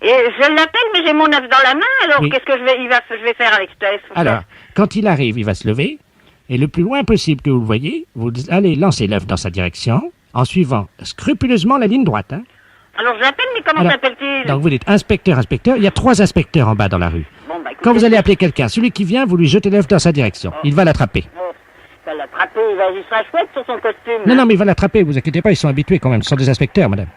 [SPEAKER 10] Et je l'appelle, mais j'ai mon œuf dans la main, alors
[SPEAKER 3] Oui.
[SPEAKER 10] qu'est-ce que je vais faire avec cet œuf?
[SPEAKER 3] Alors, quand il arrive, il va se lever, et le plus loin possible que vous le voyez, vous allez lancer l'œuf dans sa direction, en scrupuleusement la ligne droite. Hein.
[SPEAKER 10] Alors je l'appelle, mais comment
[SPEAKER 3] Alors,
[SPEAKER 10] s'appelle-t-il?
[SPEAKER 3] Donc vous dites inspecteur, inspecteur, il y a 3 inspecteurs en bas dans la rue.
[SPEAKER 10] Bon, bah, écoutez,
[SPEAKER 3] Quand vous allez appeler quelqu'un, celui qui vient, vous lui jetez l'œuf dans sa direction. Il va l'attraper.
[SPEAKER 10] il va l'attraper, il sera chouette sur son costume.
[SPEAKER 3] Non, mais il va l'attraper, vous inquiétez pas, ils sont habitués quand même, ce sont des inspecteurs, madame.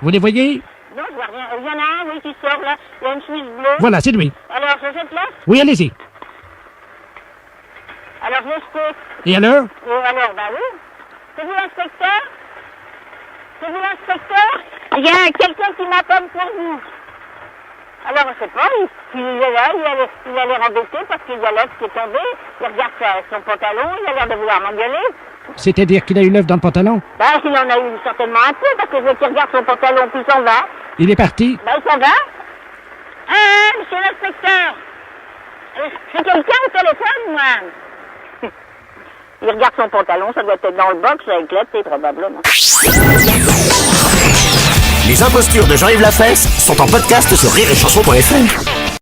[SPEAKER 3] Vous les voyez?
[SPEAKER 10] Non, je vois rien. Il y en a un, oui, qui sort là. Il y a une chemise bleue.
[SPEAKER 3] Voilà, c'est lui.
[SPEAKER 10] Alors, je jette là?
[SPEAKER 3] Oui, allez-y.
[SPEAKER 10] Alors, je jette.
[SPEAKER 3] Et alors?
[SPEAKER 10] Alors, bah oui. C'est vous l'inspecteur? C'est vous l'inspecteur? Il y a quelqu'un qui m'appelle pour vous. Alors, je sais pas, il est là, il a l'air embêté parce qu'il y a l'œuf qui est tombé. Il regarde son pantalon, il a l'air de vouloir m'engueuler.
[SPEAKER 3] C'est-à-dire qu'il a eu l'œuf dans le pantalon?
[SPEAKER 10] Bah, il en a eu certainement un peu parce que je veux qu'il regarde son pantalon, puis il s'en va.
[SPEAKER 3] Il est parti?
[SPEAKER 10] Bah, il s'en va. Ah, monsieur l'inspecteur. J'ai quelqu'un au téléphone, moi. Il regarde son pantalon, ça doit être dans le box avec l'été, probablement.
[SPEAKER 1] Les impostures de Jean-Yves Lafesse sont en podcast sur rireetchanson.fr.